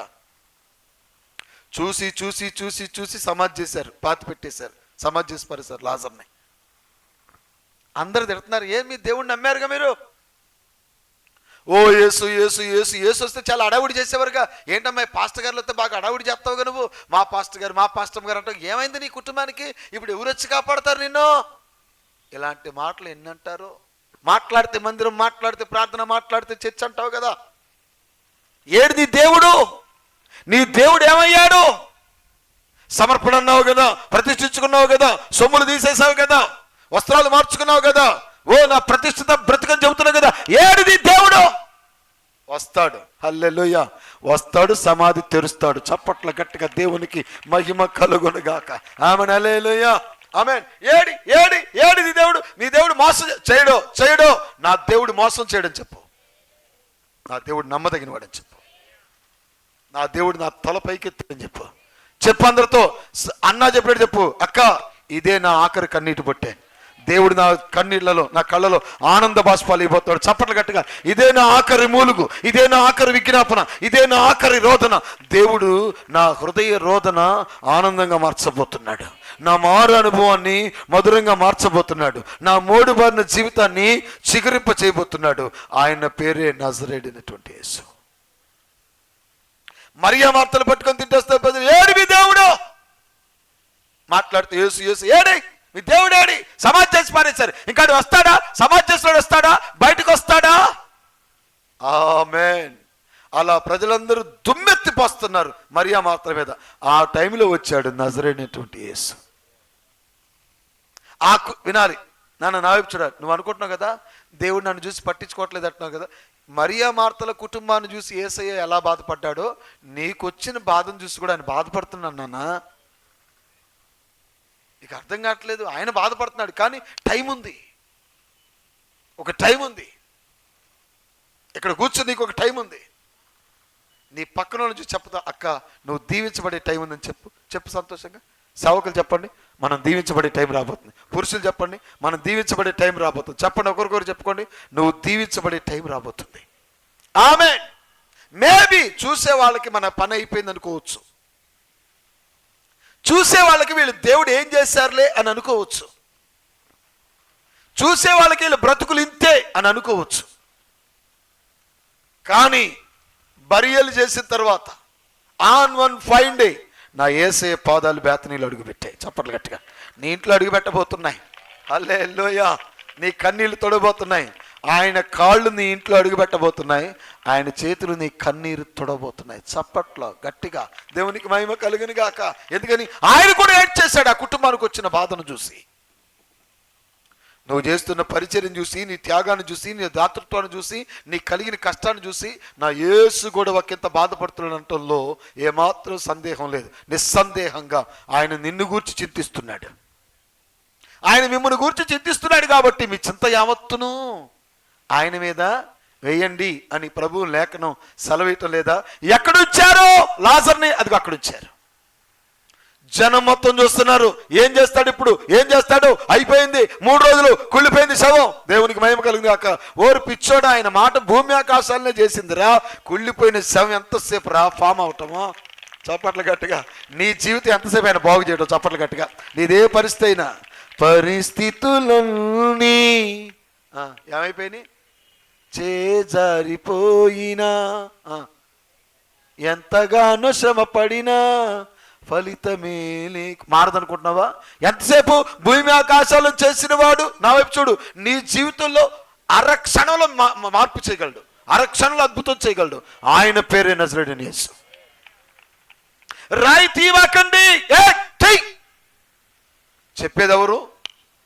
చూసి చూసి చూసి చూసి సమాధి చేశారు, పాతి పెట్టేశారు, సమాధి చేసి పరిశారు లాజర్ని. అందరు తిడుతున్నారు, మీ దేవుడిని నమ్మారుగా మీరు. ఓ యేసు యేసు యేసు యేసు వస్తే చాలా అడావుడి చేసేవారుగా. ఏంటమ్మా పాస్టర్ గారులు వస్తే బాగా అడావుడి చేస్తావుగా నువ్వు. మా పాస్టర్ గారు అంటే ఏమైంది నీ కుటుంబానికి? ఇప్పుడు ఎవరు వచ్చి కాపాడతారు నిన్ను? ఇలాంటి మాటలు ఎన్ని అంటారు. మాట్లాడితే మందిరం, మాట్లాడితే ప్రార్థన, మాట్లాడితే చర్చ అంటావు కదా. ఏడు నీ దేవుడు? నీ దేవుడు ఏమయ్యాడు? సమర్పణ అన్నావు కదా, ప్రతిష్ఠించుకున్నావు కదా, సొమ్ములు తీసేసావు కదా, వస్త్రాలు మార్చుకున్నావు కదా. ఓ నా ప్రతిష్ఠిత బ్రతుకని చెబుతున్నావు కదా. ఏడు నీ దేవుడు? వస్తాడు. హల్లెలూయా. వస్తాడు, సమాధి తెరుస్తాడు. చప్పట్ల గట్టిగా దేవునికి మహిమ కలుగునుగాక. ఆమేన్. హల్లెలూయా. ఆమేన్. ఏడి ఏడి ఏడి నీ దేవుడు? నీ దేవుడు మోసం చేయడు. నా దేవుడు మోసం చేయడని చెప్పు. నా దేవుడు నమ్మదగిన వాడని చెప్పు. నా దేవుడు నా తల పైకెత్తాడని చెప్పు. అందరితో. అన్నా చెప్పాడు చెప్పు. అక్క, ఇదే నా ఆఖరి కన్నీటి బొట్టే. దేవుడు నా కన్నీళ్లలో, నా కళ్ళలో ఆనంద బాష్పాలు అయిపోతాడు. చప్పట్లు గట్టిగా, ఇదే నా ఆఖరి మూలుగు, ఇదే నా ఆఖరి విజ్ఞాపన, ఇదే నా ఆఖరి రోదన. దేవుడు నా హృదయ రోదన ఆనందంగా మార్చబోతున్నాడు. నా మారు అనుభవాన్ని మధురంగా మార్చబోతున్నాడు. నా మోడుబారిన జీవితాన్ని చిగురింప చేయబోతున్నాడు. ఆయన పేరే నజరేయుడైనటువంటి యేసు. మరియా మార్తలు పట్టుకొని తింటేస్తే ఏడి మీ దేవుడు మాట్లాడుతూ, యేసు యేసు ఏడి మీ దేవుడు ఏడి, సమాధి చేసి పారేశారు, ఇంకా వస్తాడా, సమాధి చేసినాడు వస్తాడా, బయటకు వస్తాడా? ఆమేన్. అలా ప్రజలందరూ దుమ్మెత్తిపోస్తున్నారు మరియా మార్తల మీద. ఆ టైంలో వచ్చాడు నజరేయుడైనటువంటి యేసు. వినాలి నాన్న, నా వైపు చూడాలి. నువ్వు అనుకుంటున్నావు కదా దేవుడు నన్ను చూసి పట్టించుకోవట్లేదు అంటున్నావు కదా. మరియా మార్తల కుటుంబాన్ని చూసి యేసయ్య ఎలా బాధపడ్డాడో నీకు వచ్చిన బాధను చూసి కూడా ఆయన బాధపడుతున్నాను నాన్న. నీకు అర్థం కావట్లేదు, ఆయన బాధపడుతున్నాడు. కానీ టైం ఉంది, ఒక టైం ఉంది. ఇక్కడ కూర్చొని నీకు ఒక టైం ఉంది. నీ పక్కన నుంచి చెప్తా, అక్క నువ్వు దీవించబడే టైం ఉందని చెప్పు సంతోషంగా. సేవకులు చెప్పండి, మనం దీవించబడే టైం రాబోతుంది. పురుషులు చెప్పండి, మనం దీవించబడే టైం రాబోతుంది. చెప్పండి, ఒకరికొకరు చెప్పుకోండి, నువ్వు దీవించబడే టైం రాబోతుంది. ఆమేన్. మేబీ చూసే వాళ్ళకి మన పని అయిపోయింది అనుకోవచ్చు, చూసే వాళ్ళకి వీళ్ళు దేవుడు ఏం చేశారులే అని అనుకోవచ్చు, చూసే వాళ్ళకి వీళ్ళు బ్రతుకులు ఇంతే అని అనుకోవచ్చు. కానీ బరియలు చేసిన తర్వాత ఆన్ వన్ ఫైన్ డే నా యేసయ్య పాదాలు బేతనీలో అడుగుపెట్టాయి. చప్పట్లు గట్టిగా. నీ ఇంట్లో అడుగు పెట్టబోతున్నాయి. హల్లెలూయా. నీ కన్నీళ్లు తొడబోతున్నాయి. ఆయన కాళ్ళు నీ ఇంట్లో అడుగు పెట్టబోతున్నాయి. ఆయన చేతులు నీ కన్నీరు తొడబోతున్నాయి. చప్పట్లో గట్టిగా దేవునికి మహిమ కలుగును గాక. ఎందుకని ఆయన కూడా ఏడ్ చేశాడు ఆ కుటుంబానికి వచ్చిన బాధను చూసి. నువ్వు చేస్తున్న పరిచర్యను చూసి, నీ త్యాగాన్ని చూసి, నీ దాతృత్వాన్ని చూసి, నీ కలిగిన కష్టాన్ని చూసి నా యేసు కూడా ఒకంత బాధపడుతున్నాడంటంలో ఏమాత్రం సందేహం లేదు. నిస్సందేహంగా ఆయన నిన్ను గూర్చి చింతిస్తున్నాడు. ఆయన మిమ్మల్ని గూర్చి చింతిస్తున్నాడు. కాబట్టి మీ చింత యావత్తును ఆయన మీద వేయండి అని ప్రభువు లేఖనం సెలవేయటం లేదా? ఎక్కడుంచారో లాజర్ని, అదిగో అక్కడుంచారు. జనం మొత్తం చూస్తున్నారు. ఏం చేస్తాడు ఇప్పుడు, ఏం చేస్తాడు, అయిపోయింది 3 రోజులు కుళ్ళిపోయింది శవం. దేవునికి మహిమ కలిగింది కాక. ఓరు పిచ్చోడా, ఆయన మాట భూమి ఆకాశాలనే చేసిందిరా. కుళ్ళిపోయిన శవం ఎంతసేపు రా ఫామ్ అవటమో. చప్పట్లు గట్టిగా. నీ జీవితం ఎంతసేపు ఆయన బాగు చేయడం. చప్పట్లు గట్టిగా. నీదే పరిస్థితి అయినా పరిస్థితులన్నీ ఏమైపోయినాయి, చేజారిపోయినా, ఎంతగానో శ్రమ పడినా ఫలితమే మారదనుకుంటున్నావా? ఎంతసేపు భూమి ఆకాశాలను చేసిన వాడు నా వైపు చూడు. నీ జీవితంలో అరక్షణంలో మార్పు చేయగలడు, అరక్షణంలో అద్భుతం చేయగలడు. ఆయన పేరే నజరేయుడైన యేసు. రాయి తీవాకండి, చెప్పేది ఎవరు?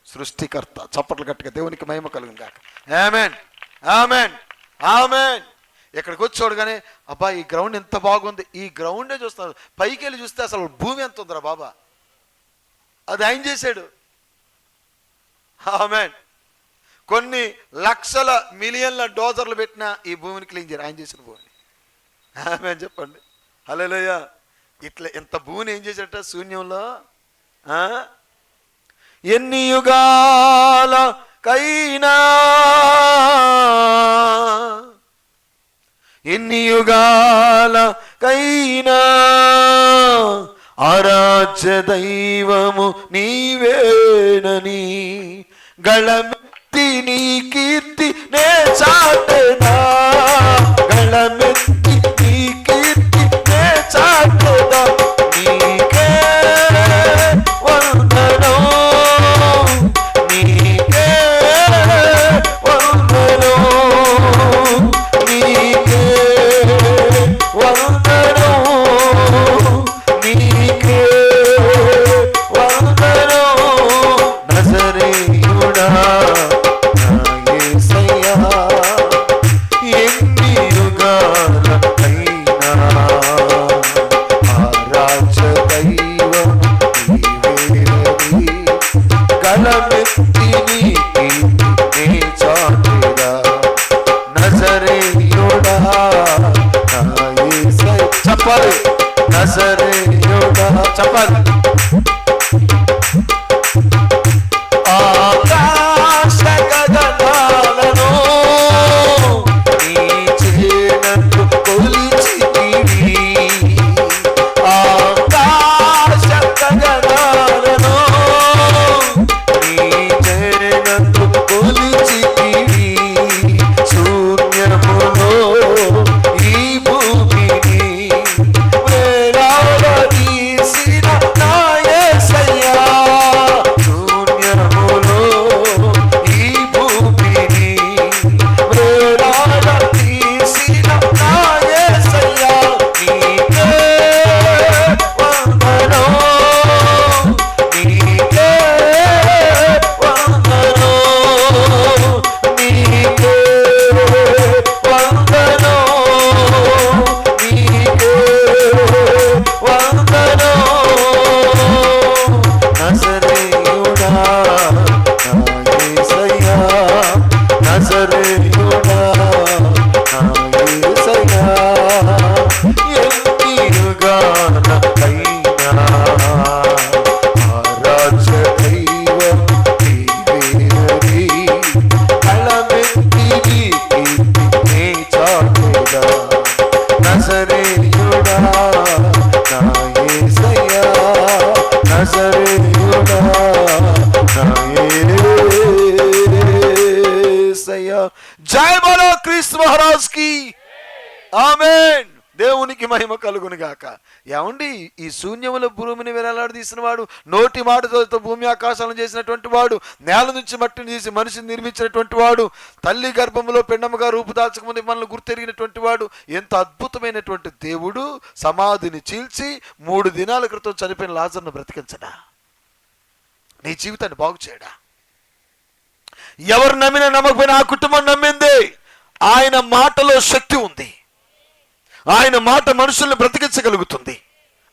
సృష్టికర్త. చప్పట్లు గట్టిగా దేవునికి మహిమ కలుగును గాక. ఆమేన్, ఆమేన్, ఆమేన్. ఇక్కడికి వచ్చి చూడగానే అబ్బా ఈ గ్రౌండ్ ఎంత బాగుంది, ఈ గ్రౌండే చూస్తున్నారు. పైకి వెళ్ళి చూస్తే అసలు భూమి ఎంత ఉందిరా బాబా. అది ఆయన చేశాడు. ఆమేన్. కొన్ని లక్షల మిలియన్ల డోజర్లు పెట్టిన ఈ భూమిని క్లీన్ చేయరు, ఆయన చేసిన భూమిని. ఆమేన్ చెప్పండి. హల్లెలూయా. ఇట్లా ఎంత భూమిని ఏం చేశాడట శూన్యంలో. ఎన్ని యుగాలకైనా, ఎన్ని యుగాలకైనా ఆరాధ్య దైవము నీవేనని గళమెత్తి నీ కీర్తి నే చాటెదా, గళమెత్తి నీ కీర్తి నే చాటెదా. నీకే వందనం, నీకే వందనం, నీకే వందనం, నీకే వందనం. నజరేయుడా నా యేసయ్యా, ఎన్ని యుగాలకైనా ఆరాధ్య దైవం నీవేనని గళమెత్తి నీ కీర్తి నే చాటెదా. నజరేయుడా నా యేసయ్యా. చెప్పాలి. నజరేయుడా చెప్పాలి. ఆకాశ ఆమేన్. దేవునికి మహిమ కలుగును గాక. ఏమండి, ఈ శూన్యముల భూమిని వేలాడదీసిన వాడు, నోటి మాటతో భూమి ఆకాశాలను చేసినటువంటి వాడు, నేల నుంచి మట్టిని తీసి మనిషిని నిర్మించినటువంటి వాడు, తల్లి గర్భములో పిండముగా రూపుదాల్చకముందు మనల్ని గుర్తెరిగినటువంటి వాడు, ఎంత అద్భుతమైనటువంటి దేవుడు సమాధిని చీల్చి 3 దినాల క్రితం చనిపోయిన లాజరును బ్రతికించడా? నీ జీవితాన్ని బాగు చేయడా? ఎవరు నమ్మినా నమ్మకపోయినా ఆ కుటుంబం నమ్మింది. ఆయన మాటలో శక్తి ఉంది. ఆయన మాట మనుషుల్ని బ్రతికించగలుగుతుంది.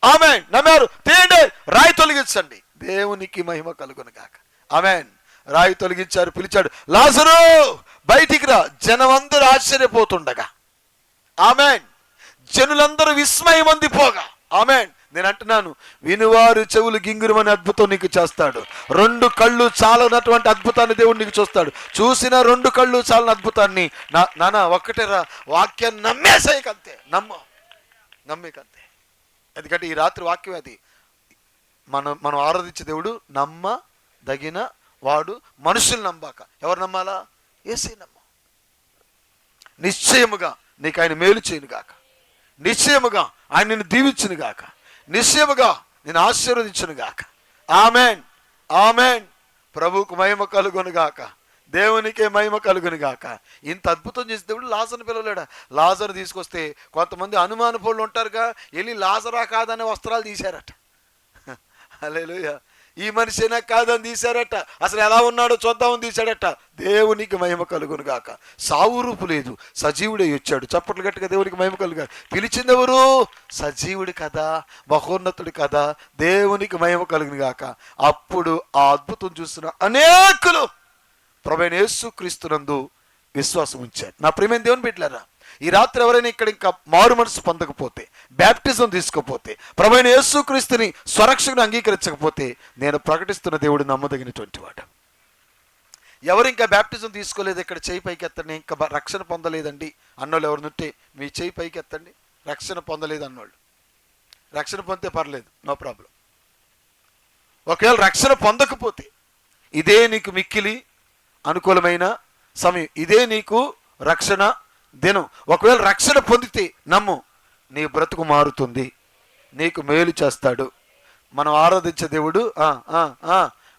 ఆమేన్. నమ్మారు, తీయండి, రాయి తొలగించండి. దేవునికి మహిమ కలుగును గాక. ఆమేన్. రాయి తొలగించారు, పిలిచాడు, లాజరు బయటికి రా. జనమందరూ ఆశ్చర్యపోతుండగా, ఆమేన్, జనులందరూ విస్మయం అందిపోగా, ఆమేన్. నేను అంటున్నాను, వినువారు చెవులు గింగురమని అద్భుతం నీకు చేస్తాడు. 2 కళ్ళు చాలనటువంటి అద్భుతాన్ని దేవుడు నీకు చూస్తాడు. చూసిన 2 కళ్ళు చాలని అద్భుతాన్ని నాన్న ఒక్కటేరా, వాక్యాన్ని నమ్మేసేయకంతే, నమ్మేకంతే. ఎందుకంటే ఈ రాత్రి వాక్యం అది. మనం ఆరాధించే దేవుడు నమ్మదగిన వాడు. మనుషులు నమ్మాక. ఎవరు నమ్మాలా? యేసే నమ్మ. నిశ్చయముగా నీకు ఆయన మేలు చేయను గాక. నిశ్చయముగా ఆయన నిన్ను దీవించును గాక. నిశ్చయముగా నేను ఆశీర్వదించును గాక. ఆమేన్, ఆమేన్. ప్రభువుకు మహిమ కలుగును గాక. దేవునికే మహిమ కలుగును గాక. ఇంత అద్భుతం చేసి దేవుడు లాజరును పిలవలేడా? లాజరు తీసుకొస్తే కొంతమంది అనుమానపోళ్ళు ఉంటారుగా, వెళ్ళి లాజరా కాదనే వస్త్రాలు తీశారట. హల్లెలూయా. ఈ మనిషినా కాదని తీశారట. అసలు ఎలా ఉన్నాడో చూద్దామని తీశాడట. దేవునికి మహిమ కలుగును గాక. సావు రూపు లేదు, సజీవుడే వచ్చాడు. చప్పట్లు గట్టిగా దేవునికి మహిమ కలుగా. పిలిచింది ఎవరు? సజీవుడు కదా, మహోన్నతుడు కదా. దేవునికి మహిమ కలుగును గాక. అప్పుడు ఆ అద్భుతం చూస్తున్న అనేకులు ప్రభువైన యేసుక్రీస్తునందు విశ్వాసం ఉంచారు. నా ప్రియమైన దేవుని బిడ్డలారా, ఈ రాత్రి ఎవరైనా ఇక్కడ ఇంకా మారు మనసు పొందకపోతే, బ్యాప్టిజం తీసుకోపోతే, ప్రభువైన యేసుక్రీస్తుని స్వరక్షకుని అంగీకరించకపోతే, నేను ప్రకటిస్తున్న దేవుడు నమ్మదగినటువంటి వాడు. ఎవరు ఇంకా బ్యాప్టిజం తీసుకోలేదు ఇక్కడ చేయి పైకి ఎత్తండి. ఇంకా రక్షణ పొందలేదండి అన్నోళ్ళు ఎవరినుంటే మీ చేయి పైకి ఎత్తండి. రక్షణ పొందలేదు అన్నోళ్ళు. రక్షణ పొందితే పర్లేదు, నో ప్రాబ్లం. ఒకవేళ రక్షణ పొందకపోతే, ఇదే నీకు మిక్కిలి అనుకూలమైన సమయం, ఇదే నీకు రక్షణ దినం. ఒకవేళ రక్షణ పొందితే నమ్ము, నీ బ్రతుకు మారుతుంది, నీకు మేలు చేస్తాడు. మనం ఆరాధించే దేవుడు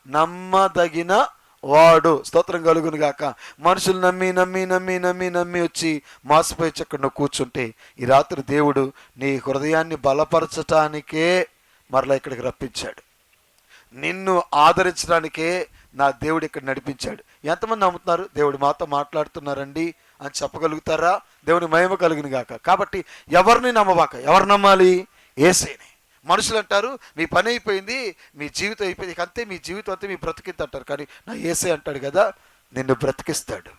నమ్మదగిన వాడు. స్తోత్రం కలుగును గాక. మనుషులు నమ్మి నమ్మి నమ్మి నమ్మి నమ్మి వచ్చి మాసిపోయి చక్కడ కూర్చుంటే, ఈ రాత్రి దేవుడు నీ హృదయాన్ని బలపరచటానికే మరలా ఇక్కడికి రప్పించాడు. నిన్ను ఆదరించడానికే నా దేవుడు ఇక్కడ నడిపించాడు. ఎంతమంది నమ్ముతున్నారు దేవుడు మాతో మాట్లాడుతున్నారండి అని చెప్పగలుగుతారా? దేవుని మహిమ కలుగును గాక. కాబట్టి ఎవరిని నమ్మబాక. ఎవరు నమ్మాలి? యేసేనే. మనుషులు అంటారు మీ పని అయిపోయింది, మీ జీవితం అయిపోయింది, అంతే, మీ జీవితం అంతే, మీ బ్రతికింత అంటారు. కానీ నా యేసే అంటాడు కదా, నిన్ను బ్రతికిస్తాడు,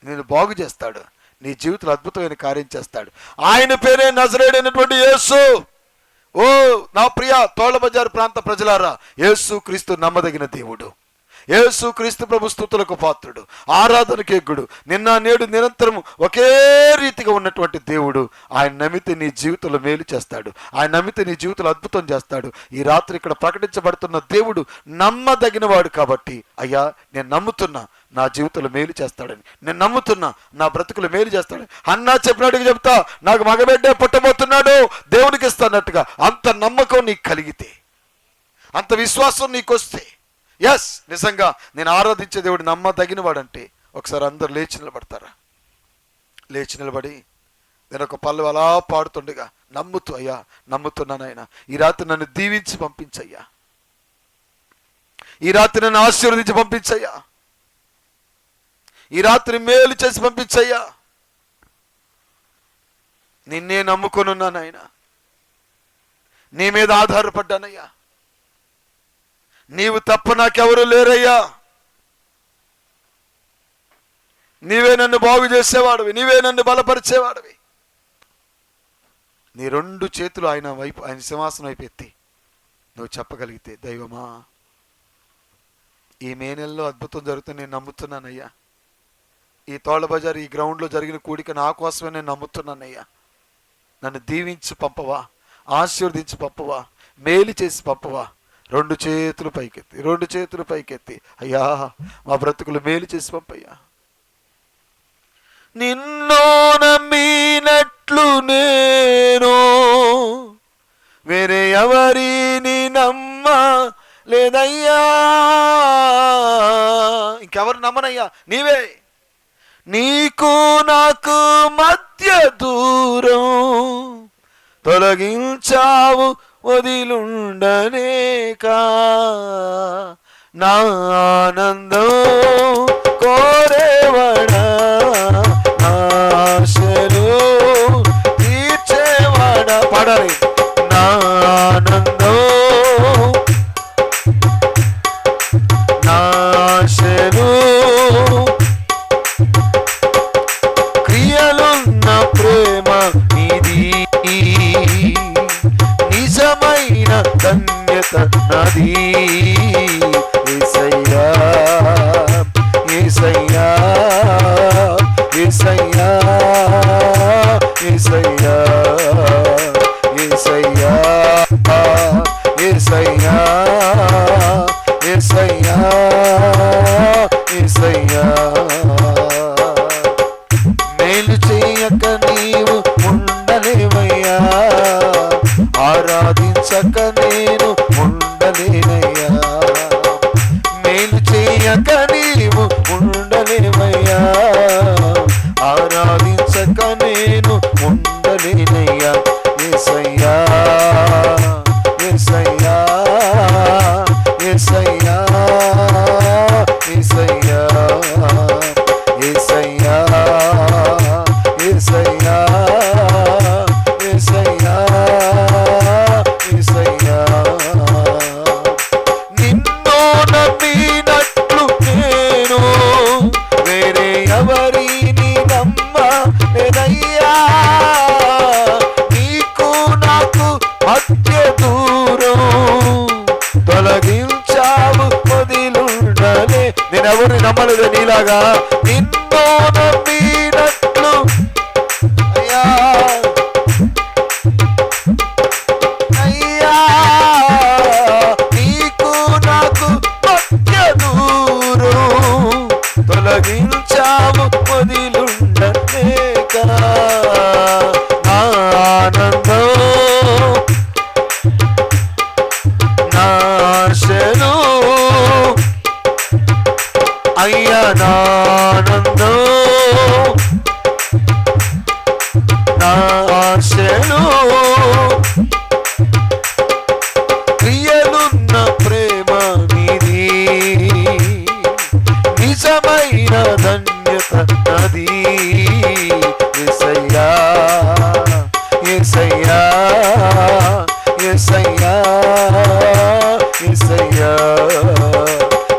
నిన్ను బాగు చేస్తాడు, నీ జీవితంలో అద్భుతమైన కార్యం చేస్తాడు. ఆయన పేరే నజరేయుడైనటువంటి యేసు. ఓ నా ప్రియ తోళ్ల బజారు ప్రాంత ప్రజలారా, యేసు క్రీస్తు నమ్మదగిన దేవుడు. యేసు క్రీస్తు ప్రభు స్తుతులకు పాత్రుడు, ఆరాధనకు యోగ్యుడు, నిన్న నేడు నిరంతరం ఒకే రీతిగా ఉన్నటువంటి దేవుడు. ఆయన నమ్మితే నీ జీవితంలో మేలు చేస్తాడు. ఆయన నమ్మితే నీ జీవితంలో అద్భుతం చేస్తాడు. ఈ రాత్రి ఇక్కడ ప్రకటించబడుతున్న దేవుడు నమ్మదగిన వాడు. కాబట్టి అయ్యా, నేను నమ్ముతున్నా నా జీవితంలో మేలు చేస్తాడని, నేను నమ్ముతున్నా నా బ్రతుకులు మేలు చేస్తాడని. అన్నా చెప్పినట్టుగా చెప్తా, నాకు మగబిడ్డే పుట్టబోతున్నాడు, దేవునికి ఇస్తానట్టుగా అంత నమ్మకం నీకు కలిగితే, అంత విశ్వాసం నీకు వస్తే, ఎస్, నిజంగా నేను ఆరాధించే దేవుడు నమ్మదగిన వాడంటే, ఒకసారి అందరు లేచి నిలబడతారా? లేచి నిలబడి నేను ఒక పల్లె అలా పాడుతుండగా నమ్ముతూ, అయ్యా నమ్ముతున్నాను ఆయన, ఈ రాత్రి నన్ను దీవించి పంపించయ్యా, ఈ రాత్రి నన్ను ఆశీర్వదించి పంపించయ్యా, ఈ రాత్రి మేలు చేసి పంపించయ్యా, నిన్నే నమ్ముకొనున్నాను ఆయన, నీ మీద ఆధారపడ్డానయ్యా, నీవు తప్ప నాకెవరు లేరయ్యా, నీవే నన్ను బాగు చేసేవాడివి, నీవే నన్ను బలపరిచేవాడివి. నీ 2 చేతులు ఆయన వైపు, ఆయన సింహాసనం వైపు ఎత్తి నువ్వు చెప్పగలిగితే, దైవమా ఈ మే నెలలో అద్భుతం జరుగుతుంది, నేను నమ్ముతున్నానయ్యా, ఈ తోళ్ల బజార్ ఈ గ్రౌండ్లో జరిగిన కూడిక నా కోసమే నేను నమ్ముతున్నానయ్యా, నన్ను దీవించి పంపవా, ఆశీర్వదించి పంపవా, మేలు చేసి పంపవా. 2 చేతులు పైకెత్తి, 2 చేతులు పైకెత్తి, అయ్యా మా బ్రతుకులు మేలు చేసి పంపయ్యా, నిన్ను నమ్మినట్లు నేను వేరే ఎవరిని నమ్మ లేదయ్యా. ఇంకెవరు నమ్మనయ్యా, నీవే. నీకు నాకు మధ్య దూరం తొలగించావు వదిలుండనేకా. నా ఆనందం కోరేవాడా, ఆశలు తీర్చేవాడా. పాడాలి. నా ఆనందం నా ఆశలు క్రియలున్న ప్రేమ ఇది, నిజమైన ధన్యత నాది. యేసయ్యా యేసయ్యా యేసయ్యా యేసయ్యా యేసయ్యా యేసయ్యా యేసయ్యా యేసయ్యా. మేలు చేయక నీవు ఉండలేవయ్యా, ఆరాధించక నేను ఉండలేనయ్యా. మేలు చేయక నీవు ఉండలేవయ్యా, ఆరాధించక నేను ఉండలేనయ్యా. యేసయ్యా యేసయ్యా యేసయ్యా యేసయ్యా యేసయ్యా యేసయ్యా యేసయ్యా యేసయ్యా. నిన్ను నమ్మినట్లు నేను వేరే ఎవరిని నమ్మలేదయ్యా. నీకు నాకు మధ్య దూరం తొలగించావు వదిలుండలే. నేనెవరిని నమ్మలేదు నీలాగా. నిన్ను నమ్మినట్లు అయ్యా అయ్యా, నీకు నాకు మధ్య దూరం తొలగించావు వదిలుండలేక. నా ఆనందం నా ఆశలు అయ్యా, నా ఆనందం నా ఆశలు క్రియలున్న ప్రేమ నీది, నిజమైన ధన్యత నాది. యేసయ్యా యేసయ్యా యేసయ్యా యేసయ్యా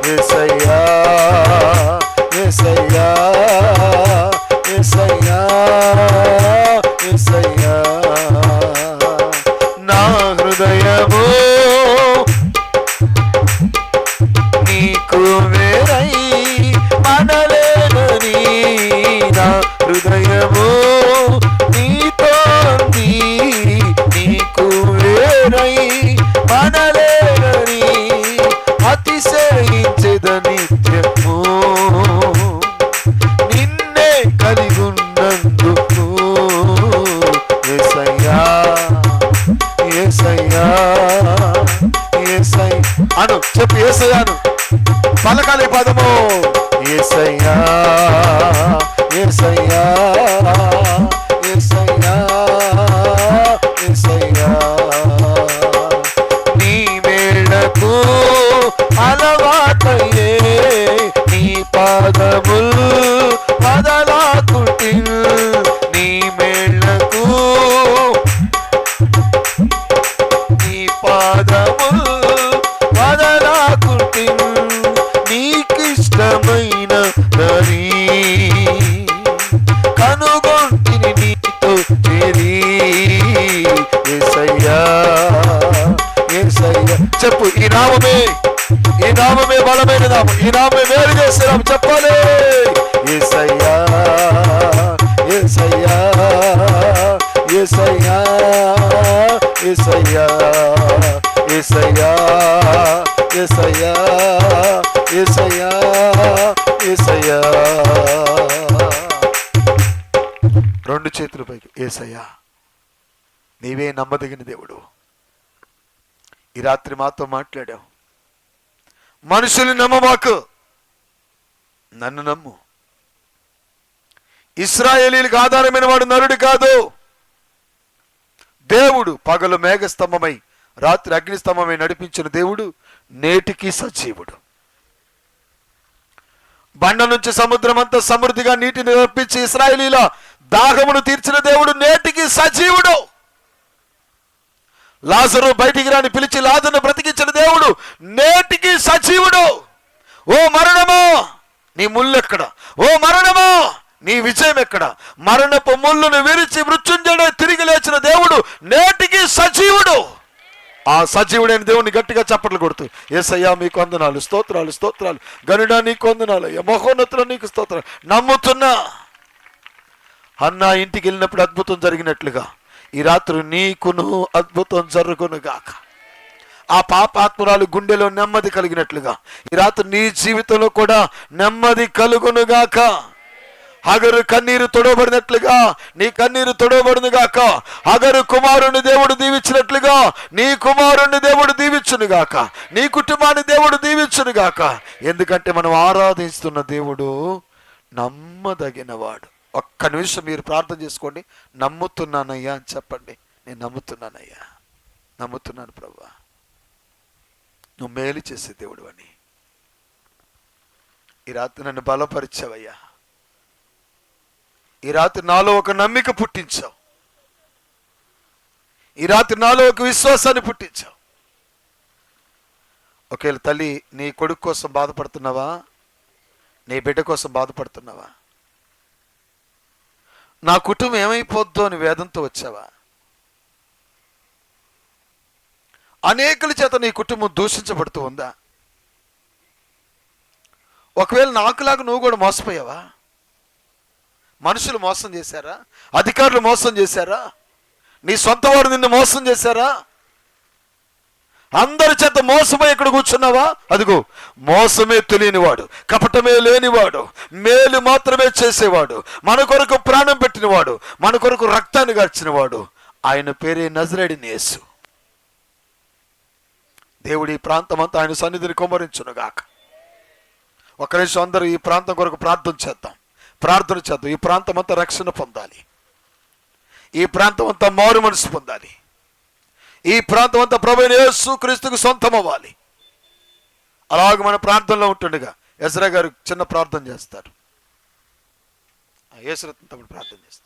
యేసయ్యా యేసయ్యా యేసయ్యా యేసయ్యా. నా హృదయము నీకు వేరై మనలేనని, నా హృదయము నీతో నీకు వేరై మనలేనని అతిశయించెద నిత్యము. నిన్నే కలిగున్నందుకు యేసయ్యా యేసయ్యా యేసయ్యా అను చెప్పు. యేసయ్యాను పలకాలి పదము. యేసయ్యా యేసయ్యా యేసయ్యా యేసయ్యా. నీ మేళకు అలవాటయ్యే నీ పాదములు వదలాకుటి. నీ మేళకు నీ పాదములు వదలాకుటి. నీకిష్టమైన దరి కనుగొంటిని నీతో చేరి. యేసయ్యా యేసయ్యా చెప్పు. ఈ నామమే బలమైన నామం. ఈ నామమే వేరు చేసే నామం. చెప్పాలి. యేసయ్యా యేసయ్యా యేసయ్యా యేసయ్యా యేసయ్యా యేసయ్యా యేసయ్యా యేసయ్యా. చేతులపైకి. యేసయ్యా, నీవే నమ్మదగిన దేవుడు. ఈ రాత్రి మాతో మాట్లాడావు. మనుషులు నమ్మమాకు, నన్ను నమ్ము. ఇశ్రాయేలీలకు ఆధారమైన వాడు నరుడు కాదు. దేవుడు పగలు మేఘస్తంభమై రాత్రి అగ్నిస్తంభమై నడిపించిన దేవుడు నేటికి సజీవుడు. బండ నుంచి సముద్రం అంతా సమృద్ధిగా నీటిని రప్పించి ఇశ్రాయేలీల దాహమును తీర్చిన దేవుడు నేటికి సజీవుడు. లాజరు బయటికి రాని పిలిచి లాజరును బ్రతికించిన దేవుడు నేటికి సజీవుడు. ఓ మరణమో నీ ముల్లెక్కడ? ఓ మరణమో నీ విజయం ఎక్కడ? మరణపు ముళ్ళును విరిచి మృత్యుంజయుడై తిరిగి లేచిన దేవుడు నేటికి సజీవుడు. ఆ సజీవుడైన దేవుని గట్టిగా చప్పట్లు కొడుతూ, యేసయ్యా మీకు వందనాలు, స్తోత్రాలు, స్తోత్రాలు, గనుడా నీకు వందనాలు, అయ్యా మహోన్నతులు నీకు స్తోత్రాలు. నమ్ముతున్నా. హన్నా ఇంటికి వెళ్ళినప్పుడు అద్భుతం జరిగినట్లుగా ఈ రాత్రి నీకును అద్భుతం జరుగునుగాక. ఆ పాపాత్మురాలు గుండెలో నెమ్మది కలిగినట్లుగా ఈ రాత్రి నీ జీవితంలో కూడా నెమ్మది కలుగునుగాక. హగరు కన్నీరు తొడవబడినట్లుగా నీ కన్నీరు తొడవబడునుగాక. హగరు కుమారుని దేవుడు దీవించినట్లుగా నీ కుమారుని దేవుడు దీవించునుగాక. నీ కుటుంబాన్ని దేవుడు దీవించునుగాక. ఎందుకంటే మనం ఆరాధిస్తున్న దేవుడు నమ్మదగినవాడు. ఒక్క నిమిషం మీరు ప్రార్థన చేసుకోండి. నమ్ముతున్నానయ్యా అని చెప్పండి. నేను నమ్ముతున్నానయ్యా, నమ్ముతున్నాను ప్రభువా, నువ్వు మేలు చేసే దేవుడు అని. ఈ రాత్రి నన్ను బలపరిచావయ్యా. ఈ రాత్రి నాలో ఒక నమ్మిక పుట్టించావు. ఈ రాత్రి నాలో ఒక విశ్వాసాన్ని పుట్టించావు. ఒకవేళ తల్లి నీ కొడుకు కోసం బాధపడుతున్నావా? నీ బిడ్డ కోసం బాధపడుతున్నావా? నా కుటుంబం ఏమైపోద్దో అని వేదంతో వచ్చావా? అనేకుల చేత నీ కుటుంబం దూషించబడుతూ ఉందా? ఒకవేళ నాకులాగా నువ్వు కూడా మోసపోయావా? మనుషులు మోసం చేశారా? అధికారులు మోసం చేశారా? నీ సొంత వారు నిన్ను మోసం చేశారా? అందరి చేత మోసమై ఇక్కడ కూర్చున్నావా? అదిగో మోసమే తెలియనివాడు, కపటమే లేనివాడు, మేలు మాత్రమే చేసేవాడు, మన కొరకు ప్రాణం పెట్టినవాడు, మన కొరకు రక్తాన్ని గార్చినవాడు, ఆయన పేరే నజరేయుడైన యేసు. దేవుడు ఈ ప్రాంతం అంతా ఆయన సన్నిధిని కుమ్మరించునుగాక. ఒక నిమిషం అందరూ ఈ ప్రాంతం కొరకు ప్రార్థన చేద్దాం. ఈ ప్రాంతం అంతా రక్షణ పొందాలి. ఈ ప్రాంతం అంతా మారు మనసు పొందాలి. ఈ ప్రాంతం అంతా ప్రభువైన యేసు క్రీస్తుకు సొంతం అవ్వాలి. అలాగే మన ప్రార్థనలో ఉంటుండగా ఎజ్రా గారు చిన్న ప్రార్థన చేస్తారు. యేసురత్న తమ్ముడు ప్రార్థన చేస్తారు.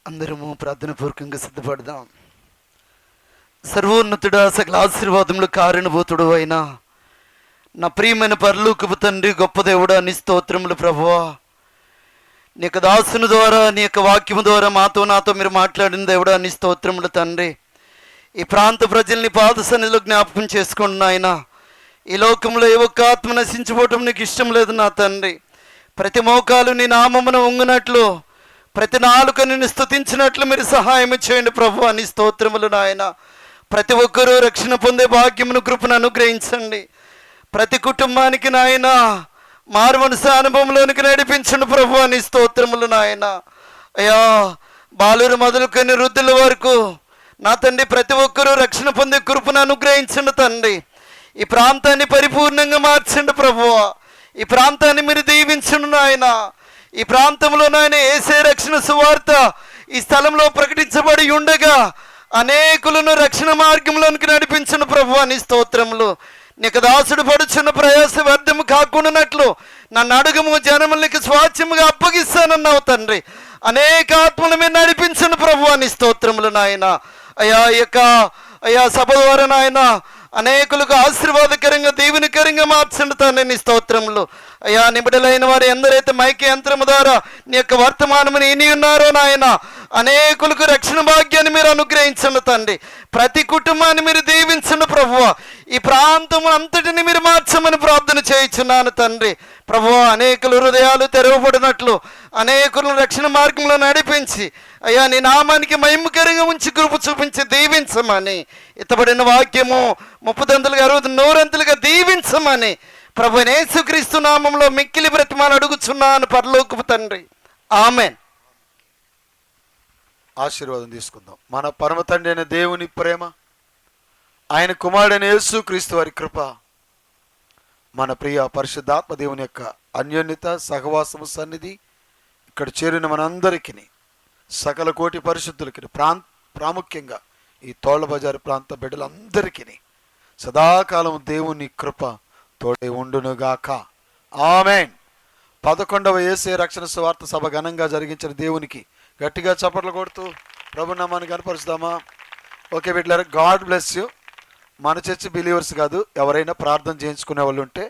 అందరము ప్రార్థన పూర్వకంగా సిద్ధపడదాం. సర్వోన్నతుడా, సకల ఆశీర్వాదములు కారణభూతుడు అయినా నా ప్రియమైన పరలోకపు తండ్రి, గొప్ప దేవుడా, నీ స్తోత్రములు ప్రభువా. నీ యొక్క దాసుని ద్వారా, నీ యొక్క వాక్యము ద్వారా నాతో మీరు మాట్లాడిన దేవుడా, నీ స్తోత్రములు తండ్రి. ఈ ప్రాంత ప్రజల్ని పాద సన్నిధిలో జ్ఞాపకం చేసుకోండి నాయన. ఈ లోకంలో ఏ ఒక్క ఆత్మ నశించిపోవటం నీకు ఇష్టం లేదు నా తండ్రి. ప్రతి మోకాలు నీ నామమున ఉంగినట్లు, ప్రతి నాలుక నిన్ను స్తుతించినట్లు మీరు సహాయం చేయండి ప్రభువా, నీ స్తోత్రములు నాయన. ప్రతి ఒక్కరూ రక్షణ పొందే భాగ్యమును, కృపను అనుగ్రహించండి. ప్రతి కుటుంబానికి నాయన మారు మనసు అనుభవంలోనికి నడిపించండి ప్రభువా, నీ స్తోత్రములు నాయన. అయ్యా, బాలురు మొదలుకొని వృద్ధుల వరకు నా తండ్రి ప్రతి ఒక్కరూ రక్షణ పొందే కృపను అనుగ్రహించండి తండ్రి. ఈ ప్రాంతాన్ని పరిపూర్ణంగా మార్చండి ప్రభువా. ఈ ప్రాంతాన్ని మీరు దీవించండి నాయన. ఈ ప్రాంతంలో నాయన యేసే రక్షణ సువార్త ఈ స్థలంలో ప్రకటించబడి ఉండగా అనేకులను రక్షణ మార్గంలోనికి నడిపించిన ప్రభువా, నీ స్తోత్రములు. నీకు దాసుడు పడుచున్న ప్రయాస వ్యర్థము కాకుండానట్లు నన్ను అడుగుము, జనములకి స్వాచ్యముగా అప్పగిస్తానన్నావు తండ్రి. అనేక ఆత్మలు మీరు నడిపించండి ప్రభువా, నీ స్తోత్రములు నాయన. అయ్యా సభ ద్వారా నాయన అనేకులకు ఆశీర్వాదకరంగా, దీవెనకరంగా మార్చండి తండ్రి, నీ స్తోత్రములు. అయ్యా, నిబిడలైన వారు ఎందరైతే మైకి యంత్రము ద్వారా నీ యొక్క వర్తమానముని విని ఉన్నారో నాయన, అనేకులకు రక్షణ భాగ్యాన్ని మీరు అనుగ్రహించండి తండ్రి. ప్రతి కుటుంబాన్ని మీరు దీవించండి ప్రభువా. ఈ ప్రాంతం అంతటిని మీరు మార్చమని ప్రార్థన చేయించున్నాను తండ్రి. ప్రభువా, అనేకుల హృదయాలు తెరవబడినట్లు, అనేకులను రక్షణ మార్గంలో నడిపించి అయ్యా నీ నామానికి మహిమకరంగా ఉంచి కృప చూపించి దీవించమని, ఇతబడిన వాక్యము 30 60 100 దీవించమని ప్రభు యేసుక్రీస్తు నామంలో మిక్కిలి బ్రతిమాలు అడుగుచున్నాను పరలోకపు తండ్రి, ఆమెన్. ఆశీర్వాదం తీసుకుందాం. మన పరమ తండ్రి అయిన దేవుని ప్రేమ, ఆయన కుమారుడైన యేసుక్రీస్తు వారి కృప, మన ప్రియ పరిశుద్ధాత్మ దేవుని యొక్క అన్యోన్యత, సహవాసము, సన్నిధి ఇక్కడ చేరిన మనందరికీ, సకల కోటి పరిశుద్ధులకి, ప్రాముఖ్యంగా ఈ తోళ్ల బజారు ప్రాంత బిడ్డలందరికీ సదాకాలం దేవుని కృప తోడే ఉండునుగాక. ఆమెన్. 11వ యేసే రక్షణ సువార్త సభ ఘనంగా జరిగించిన దేవునికి గట్టిగా చప్పట్లు కొడుతూ ప్రభు నామాన్ని కనపరుస్తామా? ఓకే బిడ్డలారా, గాడ్ బ్లెస్ యూ. మన చర్చి బిలీవర్స్ కాదు, ఎవరైనా ప్రార్థన చేయించుకునే వాళ్ళు ఉంటే